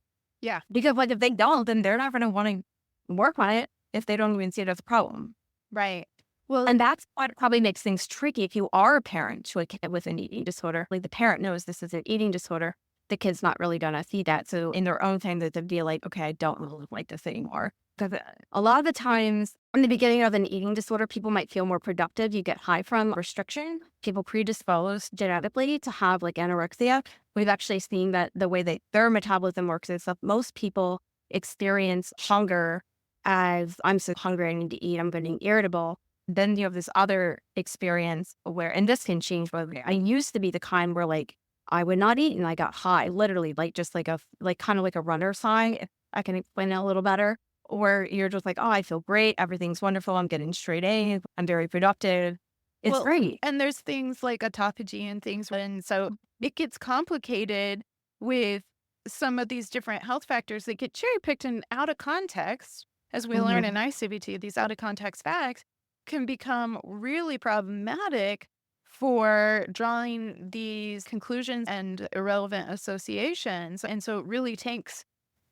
Yeah. Because like if they don't, then they're not going to want to work on it if they don't even see it as a problem. Right. Well, And that's what probably makes things tricky if you are a parent to a kid with an eating disorder. Like the parent knows this is an eating disorder. The kid's not really going to see that. So in their own time, they'd be like, okay, I don't really like this anymore. Because a lot of the times in the beginning of an eating disorder, people might feel more productive. You get high from restriction. People predisposed genetically to have like anorexia. We've actually seen that the way that their metabolism works is that most people experience hunger as I'm so hungry, I need to eat, I'm getting irritable. Then you have this other experience where, and this can change, but I used to be the kind where like I would not eat and I got high, literally like just like kind of like a runner's high, if I can explain it a little better, where you're just like, oh, I feel great. Everything's wonderful. I'm getting straight A's. I'm very productive. It's well, great. and there's things like autophagy and things, and so it gets complicated with some of these different health factors that get cherry picked and out of context. As we learn in ICBT, these out of context facts can become really problematic for drawing these conclusions and irrelevant associations. And so it really takes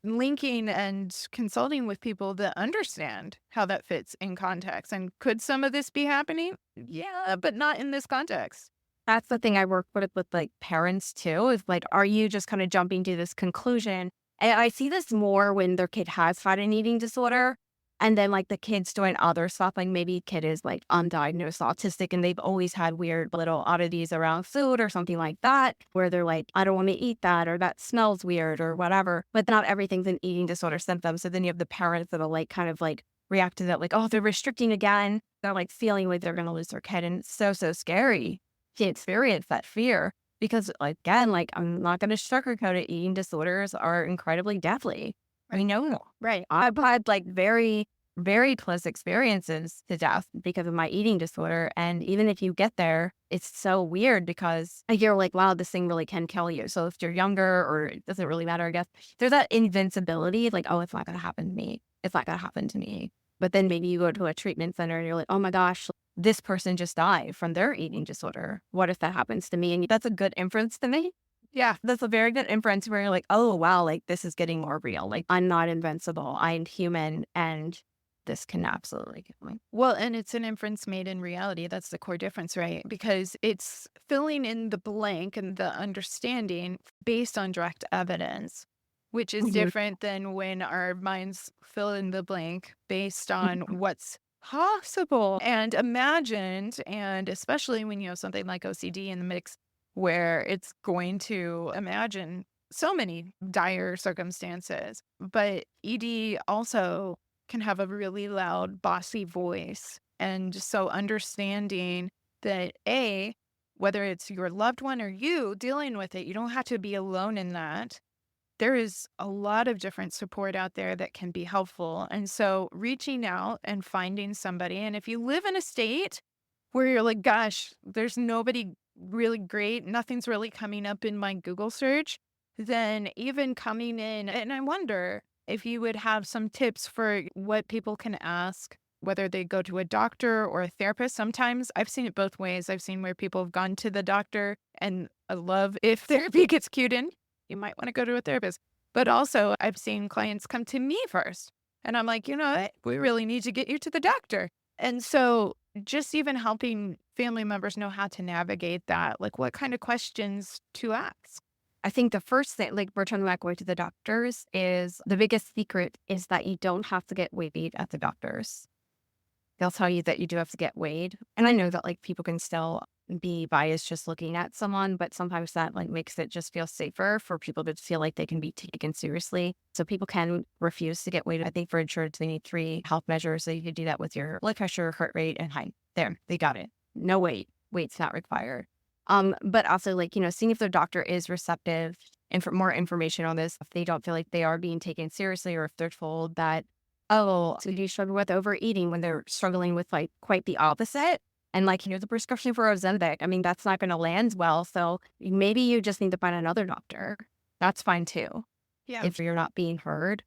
linking and consulting with people that understand how that fits in context. And could some of this be happening? Yeah, but not in this context. That's the thing I work with like parents too, is like, are you just kind of jumping to this conclusion? And I see this more when their kid has had an eating disorder. And then like the kid's doing other stuff, like maybe kid is like undiagnosed autistic and they've always had weird little oddities around food or something like that, where they're like, I don't want to eat that, or that smells weird or whatever. But not everything's an eating disorder symptom. So then you have the parents that'll like kind of like react to that, like, oh, they're restricting again. They're like feeling like they're going to lose their kid. And it's so, so scary to experience that fear. Because again, like I'm not going to sugarcoat it, eating disorders are incredibly deadly. We know. Right. I've had like very, very close experiences to death because of my eating disorder. And even if you get there, it's so weird because you're like, wow, this thing really can kill you. So if you're younger, or it doesn't really matter, I guess, there's that invincibility, like, oh, it's not going to happen to me. It's not going to happen to me. But then maybe you go to a treatment center and you're like, oh my gosh, this person just died from their eating disorder. What if that happens to me? And that's a good inference to me. Yeah. That's a very good inference where you're like, oh, wow, like this is getting more real. Like I'm not invincible. I'm human and this can absolutely kill me. Well, and it's an inference made in reality. That's the core difference, right? Because it's filling in the blank and the understanding based on direct evidence, which is different than when our minds fill in the blank based on what's possible and imagined. And especially when you have something like OCD in the mix, where it's going to imagine so many dire circumstances. But ED also can have a really loud, bossy voice. And so understanding that whether it's your loved one or you dealing with it, you don't have to be alone in that. There is a lot of different support out there that can be helpful. And so reaching out and finding somebody, and if you live in a state where you're like, gosh, there's nobody really great, nothing's really coming up in my Google search, then even coming in, and I wonder if you would have some tips for what people can ask, whether they go to a doctor or a therapist. Sometimes I've seen it both ways. I've seen where people have gone to the doctor, and I love if therapy gets cued in, you might want to go to a therapist. But also I've seen clients come to me first. And I'm like, you know what? We really need to get you to the doctor. And so just even helping family members know how to navigate that, like what kind of questions to ask. I think the first thing, like returning back way to the doctors, is the biggest secret is that you don't have to get weighed at the doctors. They'll tell you that you do have to get weighed. And I know that like people can still be biased just looking at someone, but sometimes that like makes it just feel safer for people to feel like they can be taken seriously. So people can refuse to get weighed. I think for insurance, they need 3 health measures. So you could do that with your blood pressure, heart rate, and height. There, they got it. No weight. Weight's not required. But also like, seeing if their doctor is receptive and for more information on this, if they don't feel like they are being taken seriously, or if they're told that, oh, so you struggle with overeating when they're struggling with like quite the opposite. And like, here's a prescription for Ozempic. I mean, that's not going to land well. So maybe you just need to find another doctor. That's fine too, Yeah. if you're not being heard.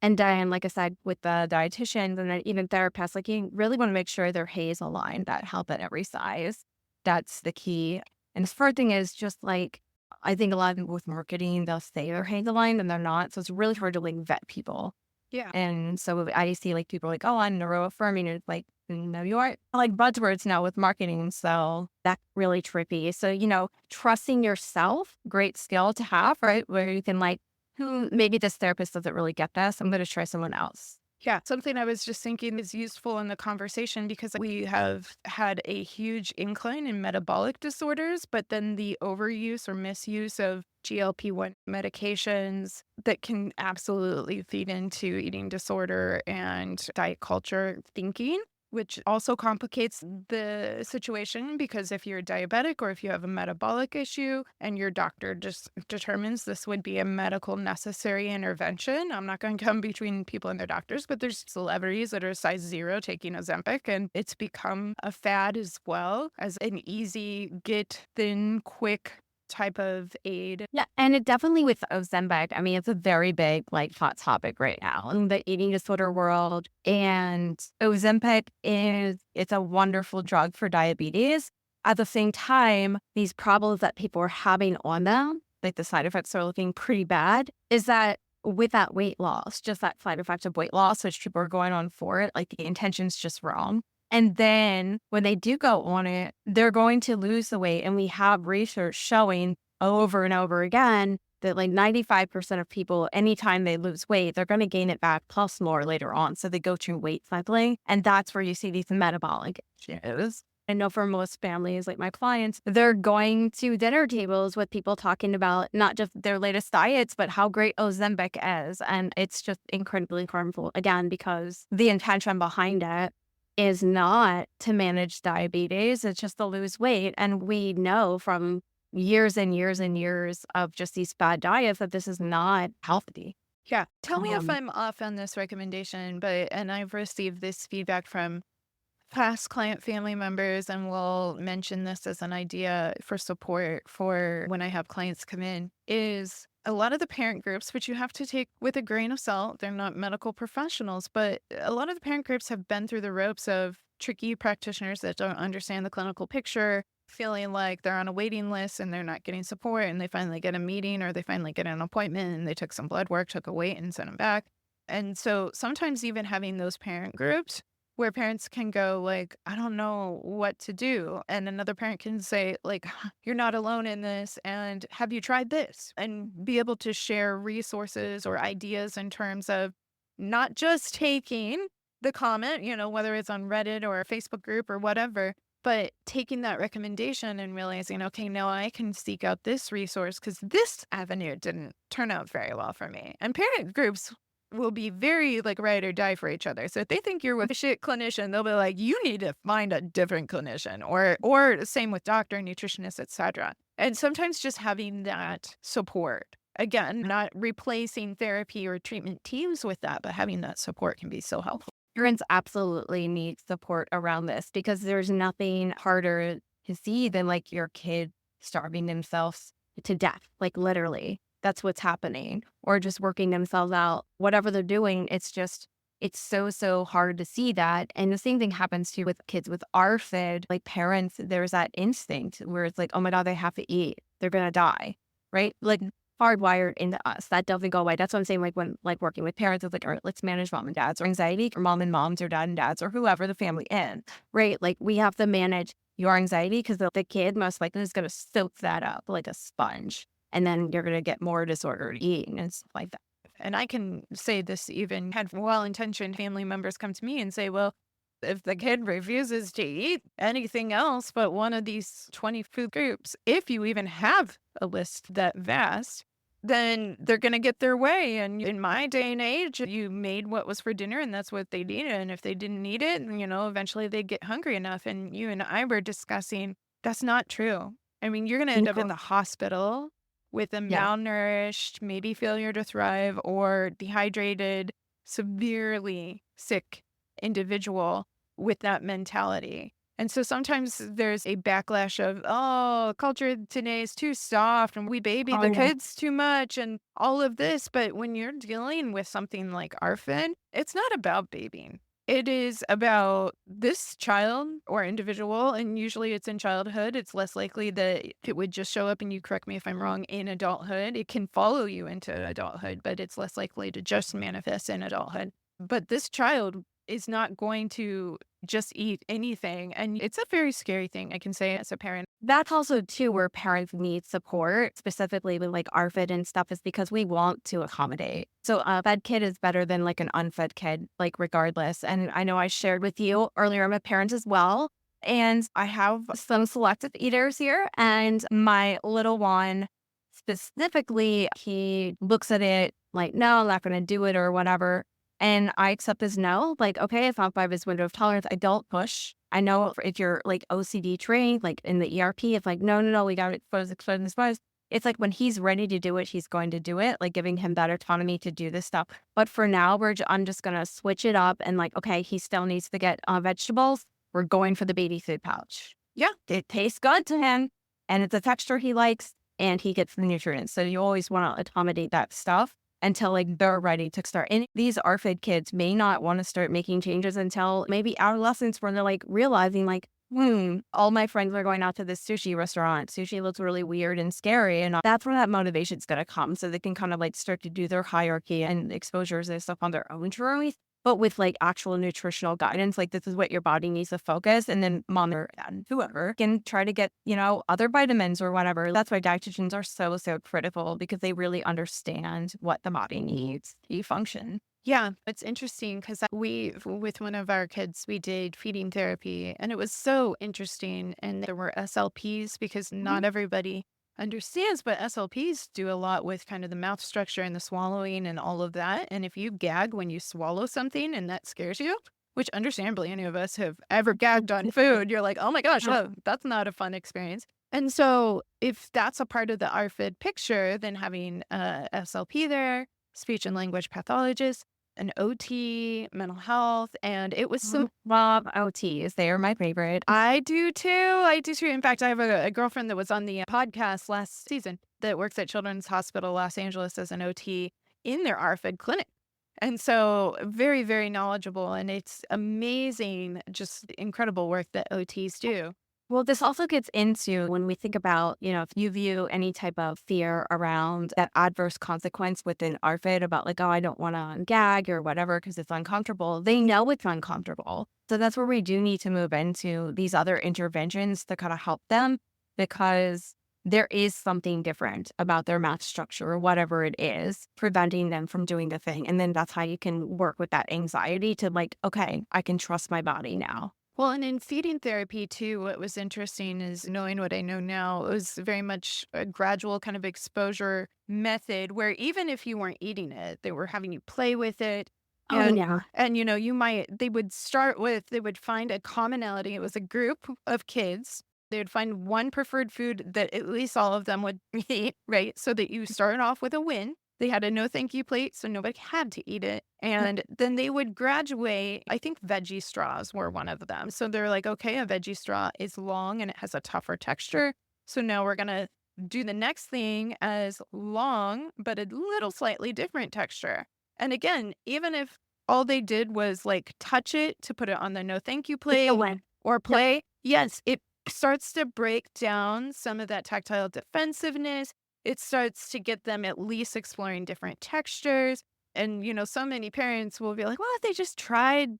And then, like I said, with the dietitians and then even therapists, like you really want to make sure their hay is aligned, that help at every size. That's the key. And the third thing is just like, I think a lot of people with marketing, they'll say they're hay aligned and they're not. So it's really hard to like vet people. Yeah. And so I see like people like, oh, I'm neuroaffirming. And it's like, no, you aren't. Like buzzwords now with marketing. So that's really trippy. So, trusting yourself, great skill to have, right? Where you can like, maybe this therapist doesn't really get this. I'm going to try someone else. Yeah, something I was just thinking is useful in the conversation because we have had a huge incline in metabolic disorders, but then the overuse or misuse of GLP-1 medications that can absolutely feed into eating disorder and diet culture thinking, which also complicates the situation because if you're diabetic or if you have a metabolic issue and your doctor just determines this would be a medical necessary intervention, I'm not going to come between people and their doctors, but there's celebrities that are size 0 taking Ozempic, and it's become a fad as well as an easy, get thin, quick type of aid. Yeah, and it definitely with Ozempic, I mean, it's a very big, like, hot topic right now in the eating disorder world. And Ozempic it's a wonderful drug for diabetes. At the same time, these problems that people are having on them, like the side effects are looking pretty bad, is that with that weight loss, just that side effect of weight loss, which people are going on for it, like the intention's just wrong. And then when they do go on it, they're going to lose the weight. And we have research showing over and over again that like 95% of people, anytime they lose weight, they're going to gain it back plus more later on. So they go through weight cycling. And that's where you see these metabolic issues. I know for most families, like my clients, they're going to dinner tables with people talking about not just their latest diets, but how great Ozempic is. And it's just incredibly harmful, again, because the intention behind it is not to manage diabetes. It's just to lose weight. And we know from years and years and years of just these bad diets that this is not healthy. Yeah. Tell me if Um, I'm off on this recommendation, and I've received this feedback from past client family members, and we'll mention this as an idea for support for when I have clients come in, is a lot of the parent groups, which you have to take with a grain of salt. They're not medical professionals, but a lot of the parent groups have been through the ropes of tricky practitioners that don't understand the clinical picture, feeling like they're on a waiting list and they're not getting support, and they finally get a meeting or they finally get an appointment and they took some blood work, took a weight and sent them back. And so sometimes even having those parent groups where parents can go like, I don't know what to do. And another parent can say like, you're not alone in this. And have you tried this? And be able to share resources or ideas in terms of not just taking the comment, whether it's on Reddit or a Facebook group or whatever, but taking that recommendation and realizing, okay, no, I can seek out this resource because this avenue didn't turn out very well for me. And parent groups will be very like ride or die for each other. So if they think you're with a shit clinician, they'll be like, you need to find a different clinician, or same with doctor, nutritionist, etc. And sometimes just having that support. Again, not replacing therapy or treatment teams with that, but having that support can be so helpful. Parents absolutely need support around this because there's nothing harder to see than like your kid starving themselves to death, like literally. That's what's happening, or just working themselves out, whatever they're doing. It's so hard to see that. And the same thing happens too with kids with ARFID, like parents, there's that instinct where it's like, oh my God, they have to eat. They're going to die, right? Like hardwired into us. That doesn't go away. That's what I'm saying. Like when like working with parents, it's like, all right, let's manage mom and dad's or anxiety, or mom and moms or dad and dads or whoever the family in, right? Like we have to manage your anxiety because the kid most likely is going to soak that up like a sponge. And then you're going to get more disordered eating and stuff like that. And I can say this, even had well-intentioned family members come to me and say, well, if the kid refuses to eat anything else but one of these 20 food groups, if you even have a list that vast, then they're going to get their way. And in my day and age, you made what was for dinner and that's what they needed. And if they didn't need it, eventually they'd get hungry enough. And you and I were discussing that's not true. I mean, you're going to end up in the hospital with a Yeah. malnourished, maybe failure to thrive, or dehydrated, severely sick individual with that mentality. And so sometimes there's a backlash of, oh, culture today is too soft and we baby Oh, the yeah. kids too much and all of this. But when you're dealing with something like ARFID, it's not about babying. It is about this child or individual, and usually it's in childhood. It's less likely that it would just show up, and you correct me if I'm wrong, in adulthood. It can follow you into adulthood, but it's less likely to just manifest in adulthood. But this child is not going to just eat anything, and it's a very scary thing, I can say as a parent. That's also too where parents need support, specifically with like ARFID and stuff, is because we want to accommodate. So a fed kid is better than like an unfed kid, like regardless. And I know I shared with you earlier, I'm a parent as well. And I have some selective eaters here. And my little one specifically, he looks at it like, no, I'm not going to do it or whatever. And I accept his no, like, okay, it's outside of his window of tolerance. I don't push. I know if you're like OCD trained, like in the ERP, it's like, no, no, no, we got it exposed, exposed. It's like when he's ready to do it, he's going to do it, like giving him that autonomy to do this stuff. But for now, I'm just going to switch it up and like, okay, he still needs to get vegetables. We're going for the baby food pouch. Yeah. It tastes good to him and it's a texture he likes and he gets the nutrients. So you always want to accommodate that stuff until like they're ready to start. And these ARFID kids may not want to start making changes until maybe adolescence when they're like realizing like, all my friends are going out to this sushi restaurant. Sushi looks really weird and scary. And that's where that motivation is going to come. So they can kind of like start to do their hierarchy and exposures and stuff on their own journeys. But with like actual nutritional guidance, like this is what your body needs to focus. And then mom or dad, whoever can try to get, other vitamins or whatever. That's why dietitians are so, so critical because they really understand what the body needs to function. Yeah, it's interesting because with one of our kids, we did feeding therapy, and it was so interesting. And there were SLPs because not everybody understands, but SLPs do a lot with kind of the mouth structure and the swallowing and all of that. And if you gag when you swallow something and that scares you, which understandably any of us have ever gagged on food, you're like, oh my gosh, oh, that's not a fun experience. And so if that's a part of the RFID picture, then having a SLP there, speech and language pathologist, an OT, mental health, and it was so Love OTs. They are my favorite. I do too. I do too. In fact, I have a girlfriend that was on the podcast last season that works at Children's Hospital Los Angeles as an OT in their RFID clinic. And so very, very knowledgeable. And it's amazing, just incredible work that OTs do. Well, this also gets into when we think about, if you view any type of fear around that adverse consequence within ARFID about like, oh, I don't want to gag or whatever because it's uncomfortable. They know it's uncomfortable. So that's where we do need to move into these other interventions to kind of help them because there is something different about their mouth structure or whatever it is preventing them from doing the thing. And then that's how you can work with that anxiety to like, okay, I can trust my body now. Well, and in feeding therapy too, what was interesting is knowing what I know now, it was very much a gradual kind of exposure method where even if you weren't eating it, they were having you play with it. Oh, And, yeah. and they would they would find a commonality. It was a group of kids. They would find one preferred food that at least all of them would eat, right? So that you started off with a win. They had a no thank you plate, so nobody had to eat it. And then they would graduate. I think veggie straws were one of them. So they're like, okay, a veggie straw is long and it has a tougher texture. So now we're going to do the next thing as long, but a little slightly different texture. And again, even if all they did was like touch it to put it on the no thank you plate or play, yes, it starts to break down some of that tactile defensiveness. It starts to get them at least exploring different textures. And, so many parents will be like, well, if they just tried,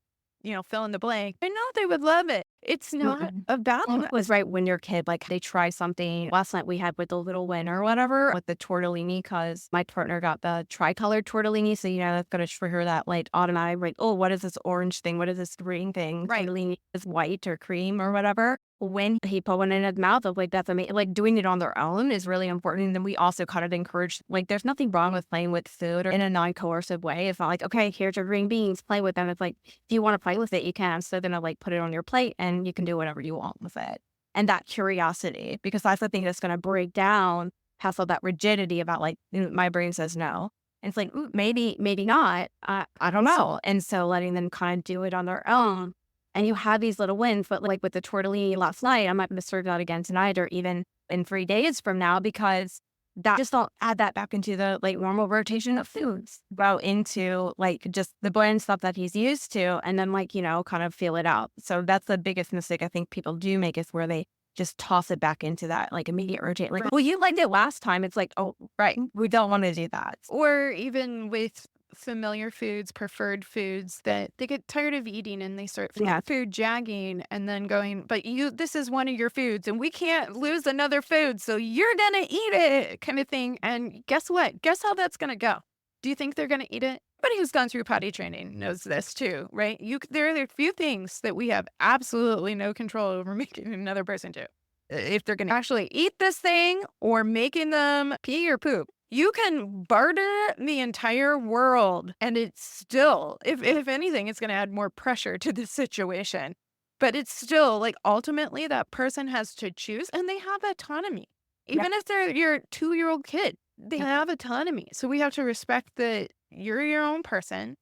fill in the blank. I know they would love it. It's not about It was right when your kid, like they try something. Last night we had with the little win or whatever with the tortellini because my partner got the tricolored tortellini. So, that's going to trigger that like automatic, like, oh, what is this orange thing? What is this green thing? Right. Tortellini is white or cream or whatever. When he put one in his mouth, of like, that's amazing. Like doing it on their own is really important. And then we also kind of encourage, like, there's nothing wrong with playing with food or in a non-coercive way. It's not like, okay, here's your green beans, play with them. It's like, if you want to play with it, you can. So then I like put it on your plate and you can do whatever you want with it. And that curiosity, because that's the thing that's going to break down past all that rigidity about like, my brain says no. And it's like, maybe not. I don't know. And so letting them kind of do it on their own. And you have these little wins, but like with the tortellini last night, I'm not going to serve that again tonight or even in 3 days from now, because that just don't add that back into the like normal rotation of foods. Go into like just the bland stuff that he's used to, and then like, kind of feel it out. So that's the biggest mistake I think people do make, is where they just toss it back into that like immediate rotate. Like, well, you liked it last time. It's like, oh, right. We don't want to do that. Or even with familiar foods, preferred foods that they get tired of eating and they start Yeah. food jagging and then going, but this is one of your foods and we can't lose another food, so you're gonna eat it, kind of thing. And guess what? Guess how that's gonna go? Do you think they're gonna eat it? Anybody who's gone through potty training knows this too, right? There are a few things that we have absolutely no control over making another person do. If they're gonna actually eat this thing or making them pee or poop. You can barter the entire world and it's still, if anything, it's going to add more pressure to the situation. But it's still like ultimately that person has to choose and they have autonomy. Even if they're your 2-year-old kid, they have autonomy. So we have to respect that you're your own person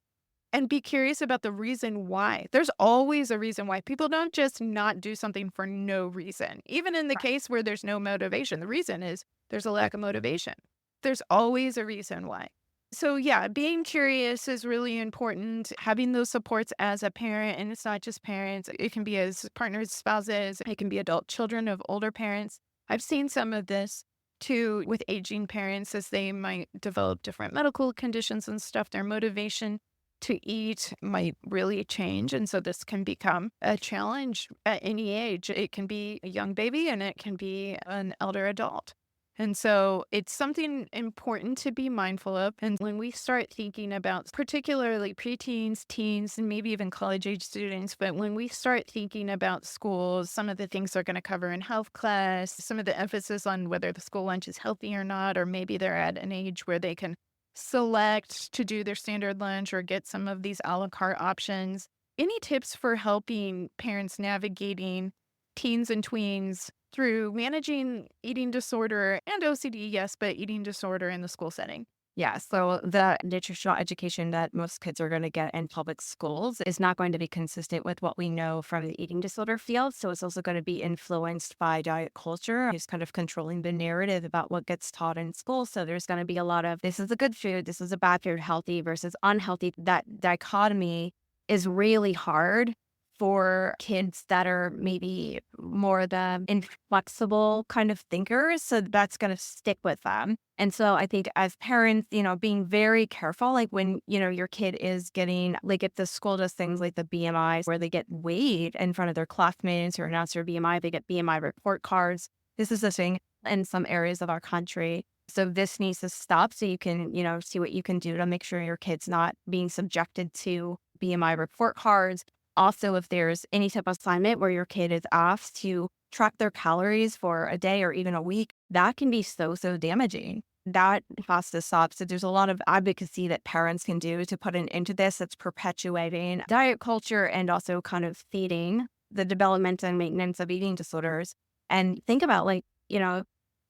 and be curious about the reason why. There's always a reason why. People don't just not do something for no reason. Even in the case where there's no motivation, the reason is there's a lack of motivation. There's always a reason why. So yeah, being curious is really important. Having those supports as a parent, and it's not just parents, it can be as partners, spouses, it can be adult children of older parents. I've seen some of this too with aging parents as they might develop different medical conditions and stuff. Their motivation to eat might really change. And so this can become a challenge at any age. It can be a young baby and it can be an elder adult. And so it's something important to be mindful of. And when we start thinking about particularly preteens, teens, and maybe even college age students, but when we start thinking about schools, some of the things they're going to cover in health class, some of the emphasis on whether the school lunch is healthy or not, or maybe they're at an age where they can select to do their standard lunch or get some of these a la carte options. Any tips for helping parents navigating teens and tweens through managing eating disorder and OCD, yes, but eating disorder in the school setting? Yeah, so the nutritional education that most kids are going to get in public schools is not going to be consistent with what we know from the eating disorder field. So it's also going to be influenced by diet culture. It's kind of controlling the narrative about what gets taught in school. So there's going to be a lot of this is a good food, this is a bad food, healthy versus unhealthy. That dichotomy is really hard for kids that are maybe more the inflexible kind of thinkers. So that's going to stick with them. And so I think as parents, being very careful, like when, your kid is getting, like if the school does things like the BMI where they get weighed in front of their classmates or announce their BMI, they get BMI report cards. This is a thing in some areas of our country. So this needs to stop so you can, see what you can do to make sure your kid's not being subjected to BMI report cards. Also, if there's any type of assignment where your kid is asked to track their calories for a day or even a week, that can be so damaging. That has to stop. So there's a lot of advocacy that parents can do to put an end to this that's perpetuating diet culture and also kind of feeding the development and maintenance of eating disorders. And think about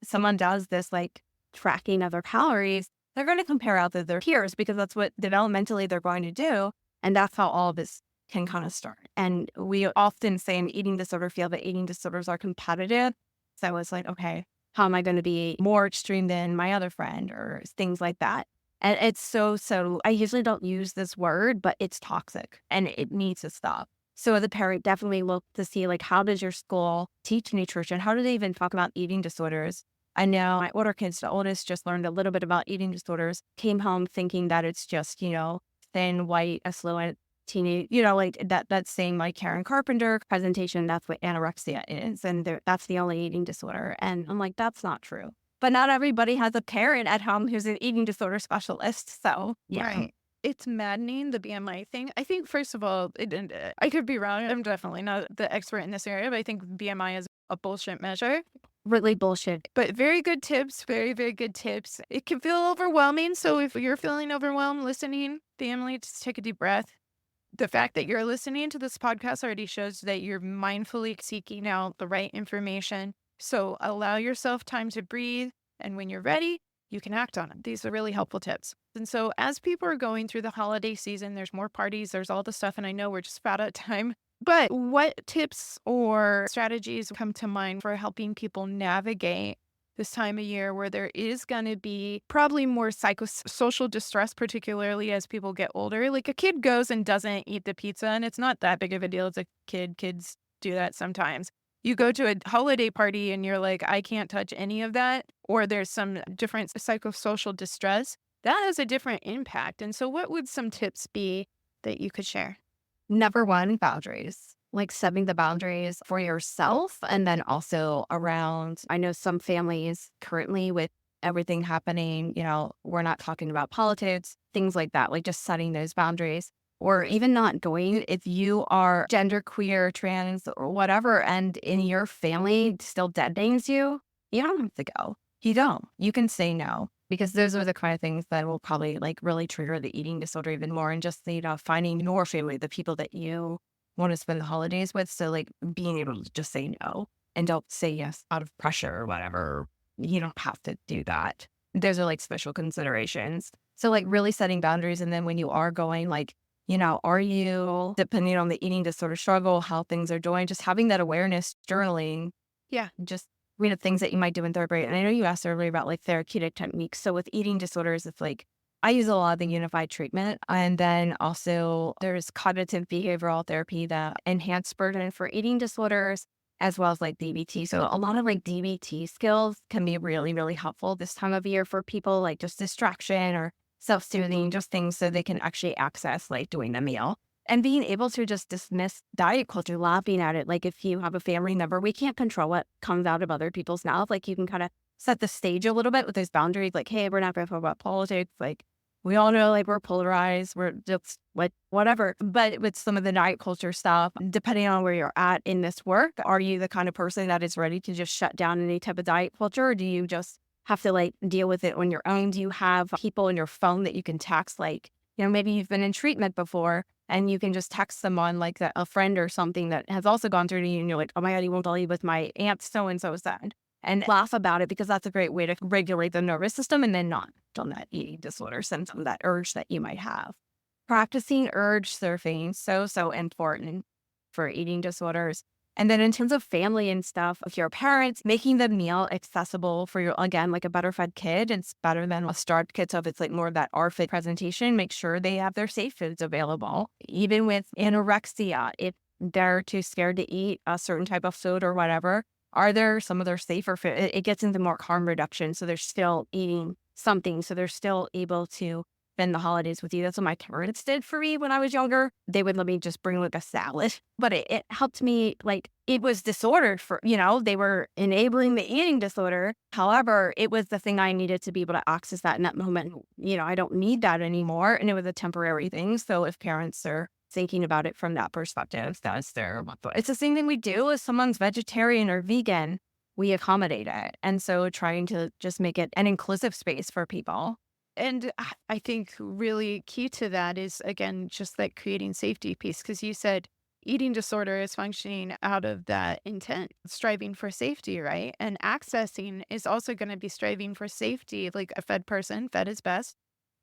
someone does this like tracking of their calories, they're going to compare out to their peers because that's what developmentally they're going to do. And that's how all of this can kind of start. And we often say in the eating disorder field that eating disorders are competitive. So it's like, okay, how am I going to be more extreme than my other friend or things like that? And it's so, I usually don't use this word, but it's toxic and it needs to stop. So as a parent, definitely look to see like, how does your school teach nutrition? How do they even talk about eating disorders? I know my older kids, the oldest, just learned a little bit about eating disorders, came home thinking that it's just, thin, white, affluent, teenage, like that same like Karen Carpenter presentation, that's what anorexia is. And that's the only eating disorder. And I'm like, that's not true. But not everybody has a parent at home who's an eating disorder specialist. So, yeah. Right. It's maddening, the BMI thing. I think, first of all, I could be wrong. I'm definitely not the expert in this area, but I think BMI is a bullshit measure. Really bullshit. But very good tips. Very, very good tips. It can feel overwhelming. So if you're feeling overwhelmed listening, family, just take a deep breath. The fact that you're listening to this podcast already shows that you're mindfully seeking out the right information. So allow yourself time to breathe. And when you're ready, you can act on it. These are really helpful tips. And so as people are going through the holiday season, there's more parties, there's all the stuff. And I know we're just about out of time. But what tips or strategies come to mind for helping people navigate this time of year where there is going to be probably more psychosocial distress, particularly as people get older? Like a kid goes and doesn't eat the pizza, and it's not that big of a deal as a kid. Kids do that sometimes. You go to a holiday party and you're like, I can't touch any of that, or there's some different psychosocial distress. That has a different impact. And so, what would some tips be that you could share? Number one, boundaries. Like setting the boundaries for yourself and then also around. I know some families currently with everything happening, we're not talking about politics, things like that, like just setting those boundaries or even not going if you are genderqueer, trans, or whatever, and in your family still dead names you, you don't have to go. You don't. You can say no because those are the kind of things that will probably like really trigger the eating disorder even more and just, finding your family, the people that you want to spend the holidays with. So like being able to just say no and don't say yes out of pressure or whatever. You don't have to do that. Those are like special considerations. So like really setting boundaries. And then when you are going, like, are you, depending on the eating disorder struggle, how things are doing, just having that awareness, journaling, Yeah. just things that you might do in third grade. And I know you asked earlier about like therapeutic techniques. So with eating disorders, it's like I use a lot of the unified treatment. And then also there's cognitive behavioral therapy that enhance burden for eating disorders, as well as like DBT. So a lot of like DBT skills can be really, really helpful this time of year for people, like just distraction or self-soothing, just things so they can actually access like doing the meal. And being able to just dismiss diet culture, laughing at it. Like if you have a family member, we can't control what comes out of other people's mouth. Like you can kind of set the stage a little bit with those boundaries. Like, hey, we're not going to talk about politics. Like we all know, like we're polarized. We're just whatever. But with some of the diet culture stuff, depending on where you're at in this work, are you the kind of person that is ready to just shut down any type of diet culture? Or do you just have to like deal with it on your own? Do you have people in your phone that you can text? Like, maybe you've been in treatment before and you can just text someone like a friend or something that has also gone through it and you're like, oh my God, you won't believe with my aunt so-and-so said. And laugh about it because that's a great way to regulate the nervous system and then not on that eating disorder symptom, that urge that you might have. Practicing urge surfing, so important for eating disorders. And then in terms of family and stuff, if you're parents, making the meal accessible for your, again, like a better fed kid, it's better than a starved kid. So if it's like more of that RFID presentation, make sure they have their safe foods available. Even with anorexia, if they're too scared to eat a certain type of food or whatever, are there some of their safer food? It gets into more harm reduction. So they're still eating something. So they're still able to spend the holidays with you. That's what my parents did for me when I was younger. They would let me just bring like a salad, but it helped me. Like it was disordered for, they were enabling the eating disorder. However, it was the thing I needed to be able to access that in that moment. I don't need that anymore. And it was a temporary thing. So if parents are thinking about it from that perspective, that's their, it's the same thing we do if someone's vegetarian or vegan, we accommodate it. And so trying to just make it an inclusive space for people. And I think really key to that is, again, just that creating safety piece. Because you said eating disorder is functioning out of that intent, striving for safety, right? And accessing is also going to be striving for safety. Like a fed person, fed is best.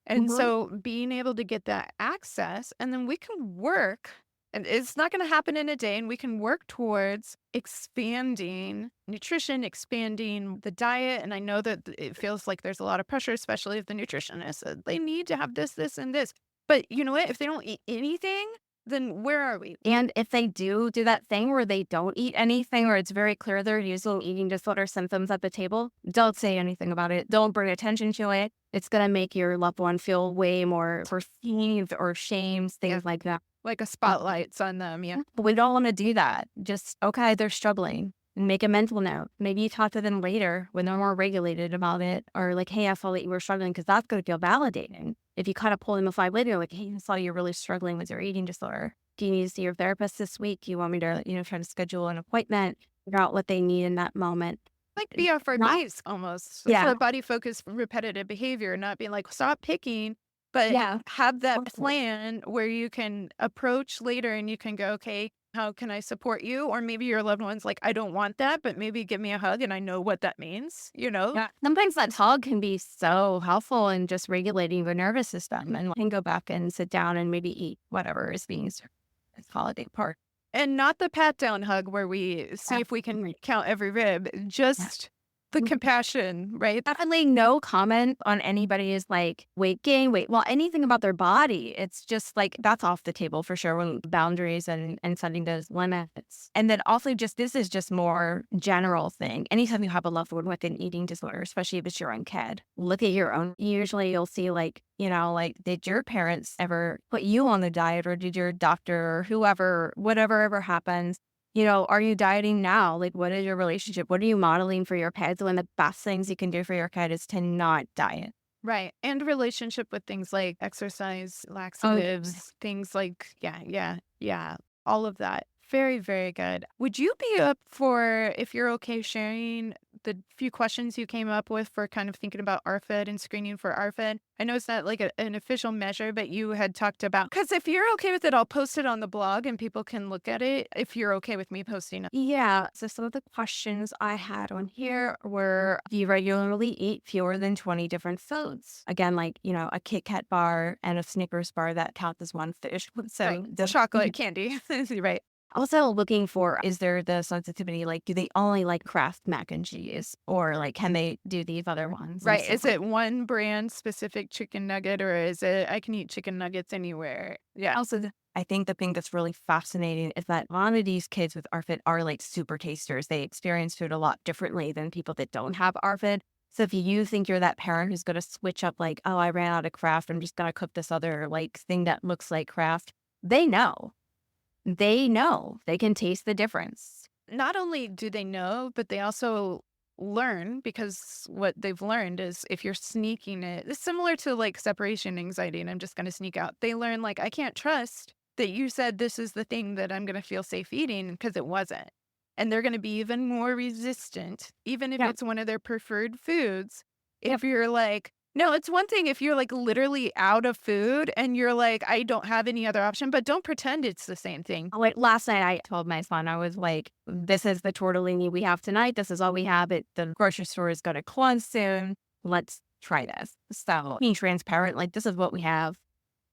And so being able to get that access, and then we can work, and it's not going to happen in a day, and we can work towards expanding nutrition, expanding the diet. And I know that it feels like there's a lot of pressure, especially if the nutritionist said they need to have this, this, and this. But you know what? If they don't eat anything, then where are we? And if they do that thing where they don't eat anything, or it's very clear they're using eating disorder symptoms at the table, don't say anything about it. Don't bring attention to it. It's going to make your loved one feel way more perceived or shamed, things like that. Like a spotlight's on them, yeah. But we don't want to do that. Just, okay, they're struggling. And make a mental note. Maybe you talk to them later when they're more regulated about it. Or like, hey, I saw that you were struggling, because that's going to feel validating. If you kind of pull them aside later, like, hey, I saw you're really struggling with your eating disorder. Do you need to see your therapist this week? Do you want me to, try to schedule an appointment, figure out what they need in that moment? Like be off our Not- base almost. Yeah. For body focused repetitive behavior, not being like, stop picking, but Yeah. have that plan where you can approach later and you can go, okay, how can I support you? Or maybe your loved one's like, I don't want that, but maybe give me a hug and I know what that means, Yeah. Sometimes that hug can be so helpful in just regulating the nervous system, and can go back and sit down and maybe eat whatever is being served as holiday part. And not the pat down hug where we see if we can count every rib, just the compassion, right? Definitely no comment on anybody's like weight gain, anything about their body. It's just like that's off the table for sure when boundaries and setting those limits. And then also just this is just more general thing. Anytime you have a loved one with an eating disorder, especially if it's your own kid, look at your own. Usually you'll see like, like did your parents ever put you on the diet or did your doctor or whoever, whatever ever happens, are you dieting now? Like, what is your relationship? What are you modeling for your kids? One of the best things you can do for your kid is to not diet. Right. And relationship with things like exercise, Oh, yes. laxatives, things like, yeah, all of that. Very, very good. Would you be up for, if you're okay sharing the few questions you came up with for kind of thinking about RFID and screening for RFID? I know it's not like an official measure, but you had talked about, because if you're okay with it, I'll post it on the blog and people can look at it if you're okay with me posting it. Yeah. So some of the questions I had on here were, do you regularly eat fewer than 20 different foods? Again, like, a Kit Kat bar and a Snickers bar that count as one fish. So Right. Chocolate candy. Right. also looking for, is there the sensitivity, like, do they only like Kraft mac and cheese or like, can they do these other ones? And Right. stuff Is like it one brand specific chicken nugget or is it I can eat chicken nuggets anywhere? Yeah. also, I think the thing that's really fascinating is that a lot of these kids with RFID are like super tasters. They experience food a lot differently than people that don't have RFID. So if you think you're that parent who's going to switch up, like, oh, I ran out of Kraft, I'm just going to cook this other like thing that looks like Kraft, they know. They know. They can taste the difference. Not only do they know, but they also learn because what they've learned is if you're sneaking it's similar to like separation anxiety and I'm just going to sneak out. They learn like I can't trust that you said this is the thing that I'm going to feel safe eating because it wasn't. And they're going to be even more resistant, even if Yeah. it's one of their preferred foods. Yep. If you're like, no, it's one thing if you're like literally out of food and you're like, I don't have any other option, but don't pretend it's the same thing. Like last night, I told my son, I was like, this is the tortellini we have tonight. This is all we have. The grocery store is going to close soon. Let's try this. So being transparent, like, this is what we have.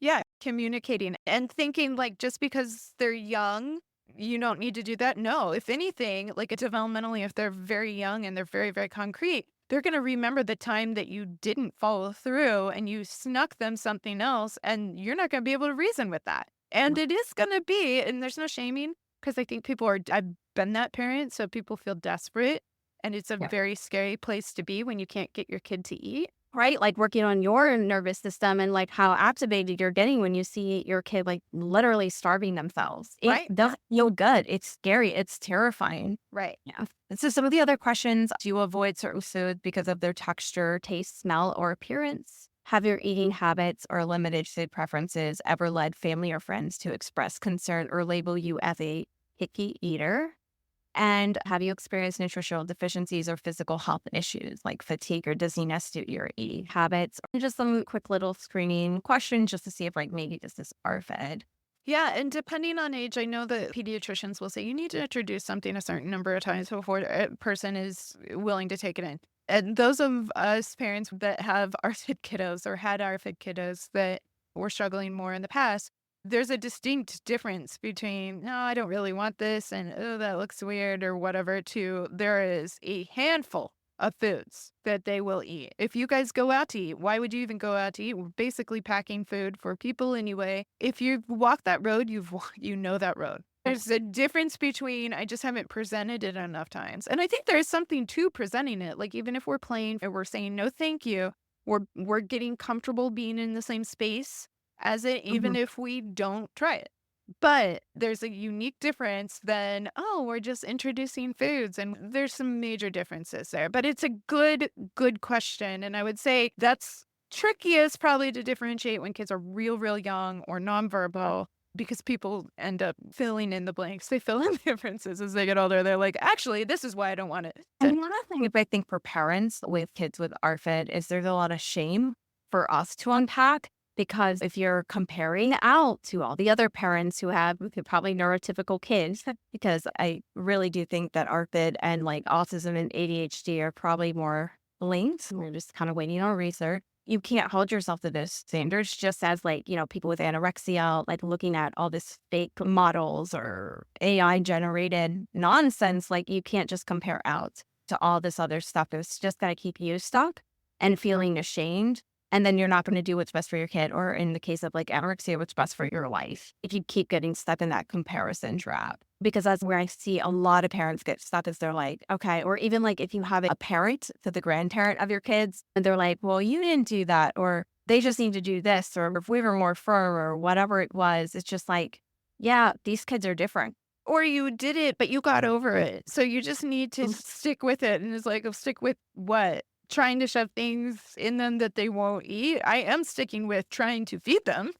Yeah, communicating and thinking like just because they're young, you don't need to do that. No, if anything, like developmentally, if they're very young and they're very, very concrete, they're going to remember the time that you didn't follow through and you snuck them something else, and you're not going to be able to reason with that. And it is going to be, and there's no shaming because I think I've been that parent, so people feel desperate. And it's a Yeah. very scary place to be when you can't get your kid to eat. Right? Like working on your nervous system and like how activated you're getting when you see your kid like literally starving themselves. It Right? doesn't feel good. It's scary. It's terrifying. Right. Yeah. So some of the other questions, do you avoid certain foods because of their texture, taste, smell, or appearance? Have your eating habits or limited food preferences ever led family or friends to express concern or label you as a picky eater? And have you experienced nutritional deficiencies or physical health issues like fatigue or dizziness due to your eating habits? And just some quick little screening questions just to see if like maybe this is RFID. Yeah, and depending on age, I know that pediatricians will say you need to introduce something a certain number of times before a person is willing to take it in. And those of us parents that have ARFID kiddos or had ARFID kiddos that were struggling more in the past, there's a distinct difference between, no, I don't really want this and, oh, that looks weird or whatever, to there is a handful of foods that they will eat. If you guys go out to eat, why would you even go out to eat? We're basically packing food for people anyway. If you walk that road, you know that road. There's a difference between I just haven't presented it enough times. And I think there is something to presenting it. Like even if we're playing and we're saying no thank you, we're getting comfortable being in the same space as it, even Mhm. if we don't try it. But there's a unique difference than, oh, we're just introducing foods. And there's some major differences there. But it's a good question. And I would say that's trickiest probably to differentiate when kids are real young or nonverbal because people end up filling in the blanks. They fill in the differences as they get older. They're like, actually, this is why I don't want it. And the other thing, if I think for parents with kids with RFID, is there's a lot of shame for us to unpack. Because if you're comparing out to all the other parents who have probably neurotypical kids, because I really do think that RFID and like autism and ADHD are probably more linked. We're just kind of waiting on research. you can't hold yourself to those standards just as like, people with anorexia, like looking at all this fake models or AI generated nonsense. Like you can't just compare out to all this other stuff. It's just going to keep you stuck and feeling ashamed. And then you're not going to do what's best for your kid. Or in the case of like anorexia, what's best for your life. If you keep getting stuck in that comparison trap, because that's where I see a lot of parents get stuck is they're like, okay, or even like if you have a parent to the grandparent of your kids and they're like, well, you didn't do that, or they just need to do this, or if we were more firm or whatever it was, it's just like, yeah, these kids are different. Or you did it, but you got over it. So you just need to stick with it. And it's like, oh, stick with what? Trying to shove things in them that they won't eat. I am sticking with trying to feed them.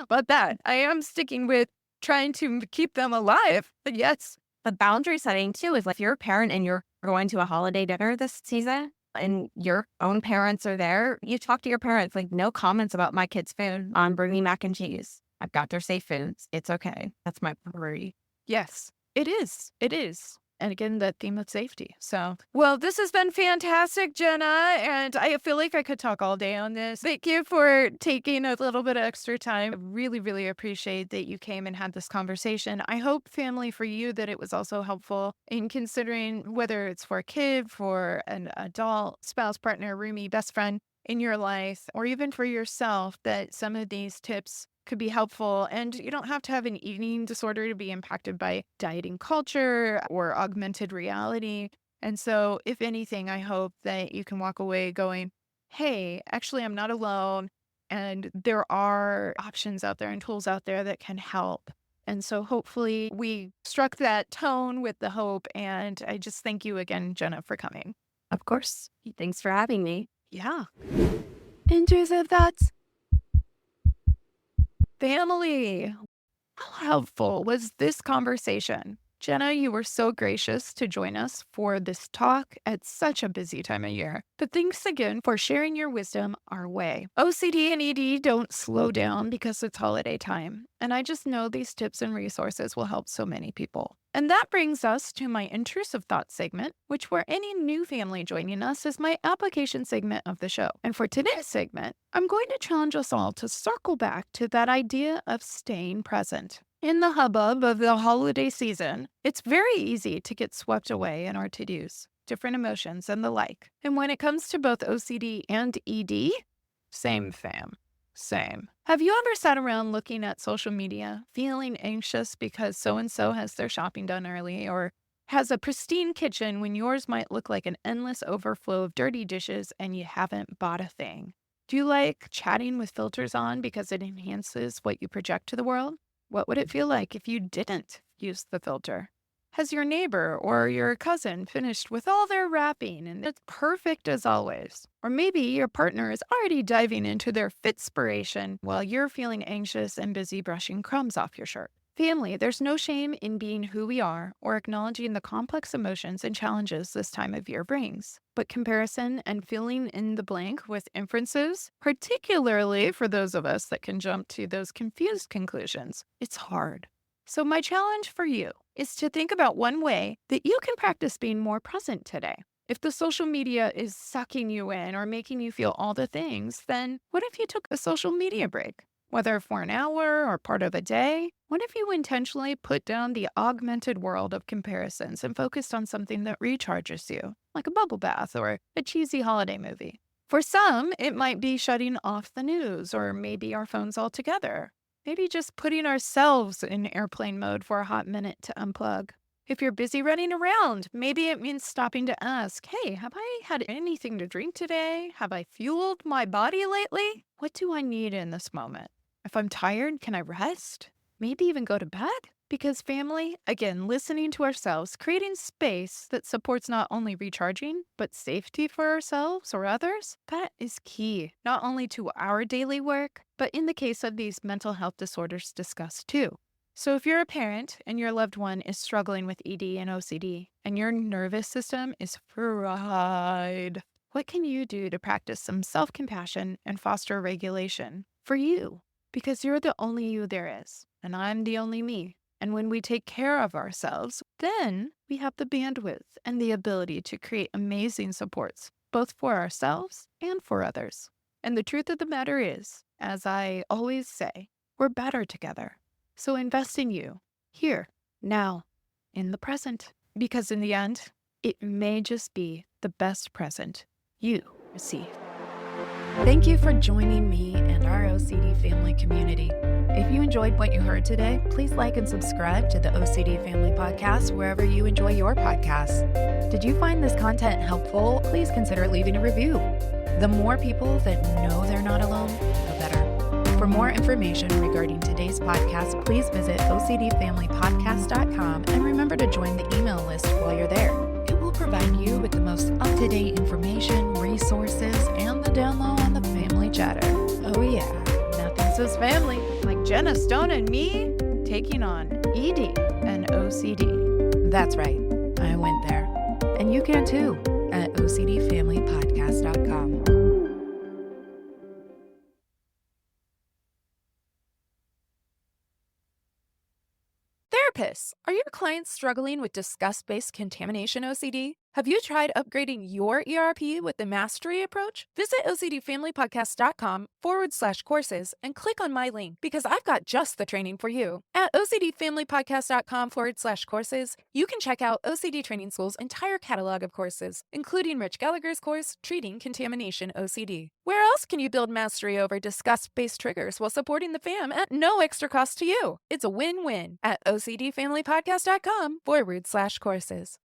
But that I am sticking with trying to keep them alive. But yes, But boundary setting too is like if you're a parent and you're going to a holiday dinner this season and your own parents are there, you talk to your parents like, no comments about my kids' food. I'm bringing mac and cheese. I've got their safe foods. It's okay. That's my priority. yes, it is. It is. And again, that theme of safety. So, well, this has been fantastic, Jenna. And I feel like I could talk all day on this. Thank you for taking a little bit of extra time. I really, really appreciate that you came and had this conversation. I hope, family, for you, that it was also helpful in considering whether it's for a kid, for an adult, spouse, partner, roomie, best friend in your life, or even for yourself, that some of these tips could be helpful. And you don't have to have an eating disorder to be impacted by dieting culture or augmented reality. And so, if anything, I hope that you can walk away going, hey, actually, I'm not alone. And there are options out there and tools out there that can help. And so, hopefully, we struck that tone with the hope. And I just thank you again, Jenna, for coming. Of course. Thanks for having me. Yeah. Intrusive thoughts. Family, how helpful was this conversation? Jenna, you were so gracious to join us for this talk at such a busy time of year. But thanks again for sharing your wisdom our way. OCD and ED don't slow down because it's holiday time. And I just know these tips and resources will help so many people. And that brings us to my intrusive thoughts segment, which for any new family joining us is my application segment of the show. And for today's segment, I'm going to challenge us all to circle back to that idea of staying present. In the hubbub of the holiday season, it's very easy to get swept away in our to-dos, different emotions, and the like. And when it comes to both OCD and ED, same fam. Same. Have you ever sat around looking at social media, feeling anxious because so-and-so has their shopping done early or has a pristine kitchen when yours might look like an endless overflow of dirty dishes and you haven't bought a thing? Do you like chatting with filters on because it enhances what you project to the world? What would it feel like if you didn't use the filter? Has your neighbor or your cousin finished with all their wrapping and it's perfect as always? Or maybe your partner is already diving into their fitspiration while you're feeling anxious and busy brushing crumbs off your shirt. Family, there's no shame in being who we are or acknowledging the complex emotions and challenges this time of year brings. But comparison and filling in the blank with inferences, particularly for those of us that can jump to those confused conclusions, it's hard. So my challenge for you is to think about one way that you can practice being more present today. If the social media is sucking you in or making you feel all the things, then what if you took a social media break? Whether for an hour or part of a day, what if you intentionally put down the augmented world of comparisons and focused on something that recharges you, like a bubble bath or a cheesy holiday movie? For some, it might be shutting off the news or maybe our phones altogether. Maybe just putting ourselves in airplane mode for a hot minute to unplug. If you're busy running around, maybe it means stopping to ask, hey, have I had anything to drink today? Have I fueled my body lately? What do I need in this moment? If I'm tired, can I rest? Maybe even go to bed? Because family, again, listening to ourselves, creating space that supports not only recharging, but safety for ourselves or others, that is key, not only to our daily work, but in the case of these mental health disorders discussed too. So if you're a parent and your loved one is struggling with ED and OCD, and your nervous system is fried, what can you do to practice some self-compassion and foster regulation for you? Because you're the only you there is, and I'm the only me. And when we take care of ourselves, then we have the bandwidth and the ability to create amazing supports, both for ourselves and for others. And the truth of the matter is, as I always say, we're better together. So invest in you, here, now, in the present. Because in the end, it may just be the best present you receive. Thank you for joining me and our OCD family community. If you enjoyed what you heard today, please like and subscribe to the OCD Family Podcast wherever you enjoy your podcasts. Did you find this content helpful? Please consider leaving a review. The more people that know they're not alone, the better. For more information regarding today's podcast, please visit OCDFamilyPodcast.com and remember to join the email list while you're there. It will provide you with the most up-to-date information, resources, and the down low on the family chatter. Oh yeah, nothing says family like Jenna Stone and me taking on ED and OCD. That's right, I went there. And you can too at OCDFamilyPodcast.com. Therapists, are your clients struggling with disgust-based contamination OCD? Have you tried upgrading your ERP with the Mastery approach? Visit OCDFamilyPodcast.com/courses and click on my link because I've got just the training for you. At OCDFamilyPodcast.com/courses, you can check out OCD Training School's entire catalog of courses, including Rich Gallagher's course, Treating Contamination OCD. Where else can you build mastery over disgust-based triggers while supporting the fam at no extra cost to you? It's a win-win at OCDFamilyPodcast.com/courses.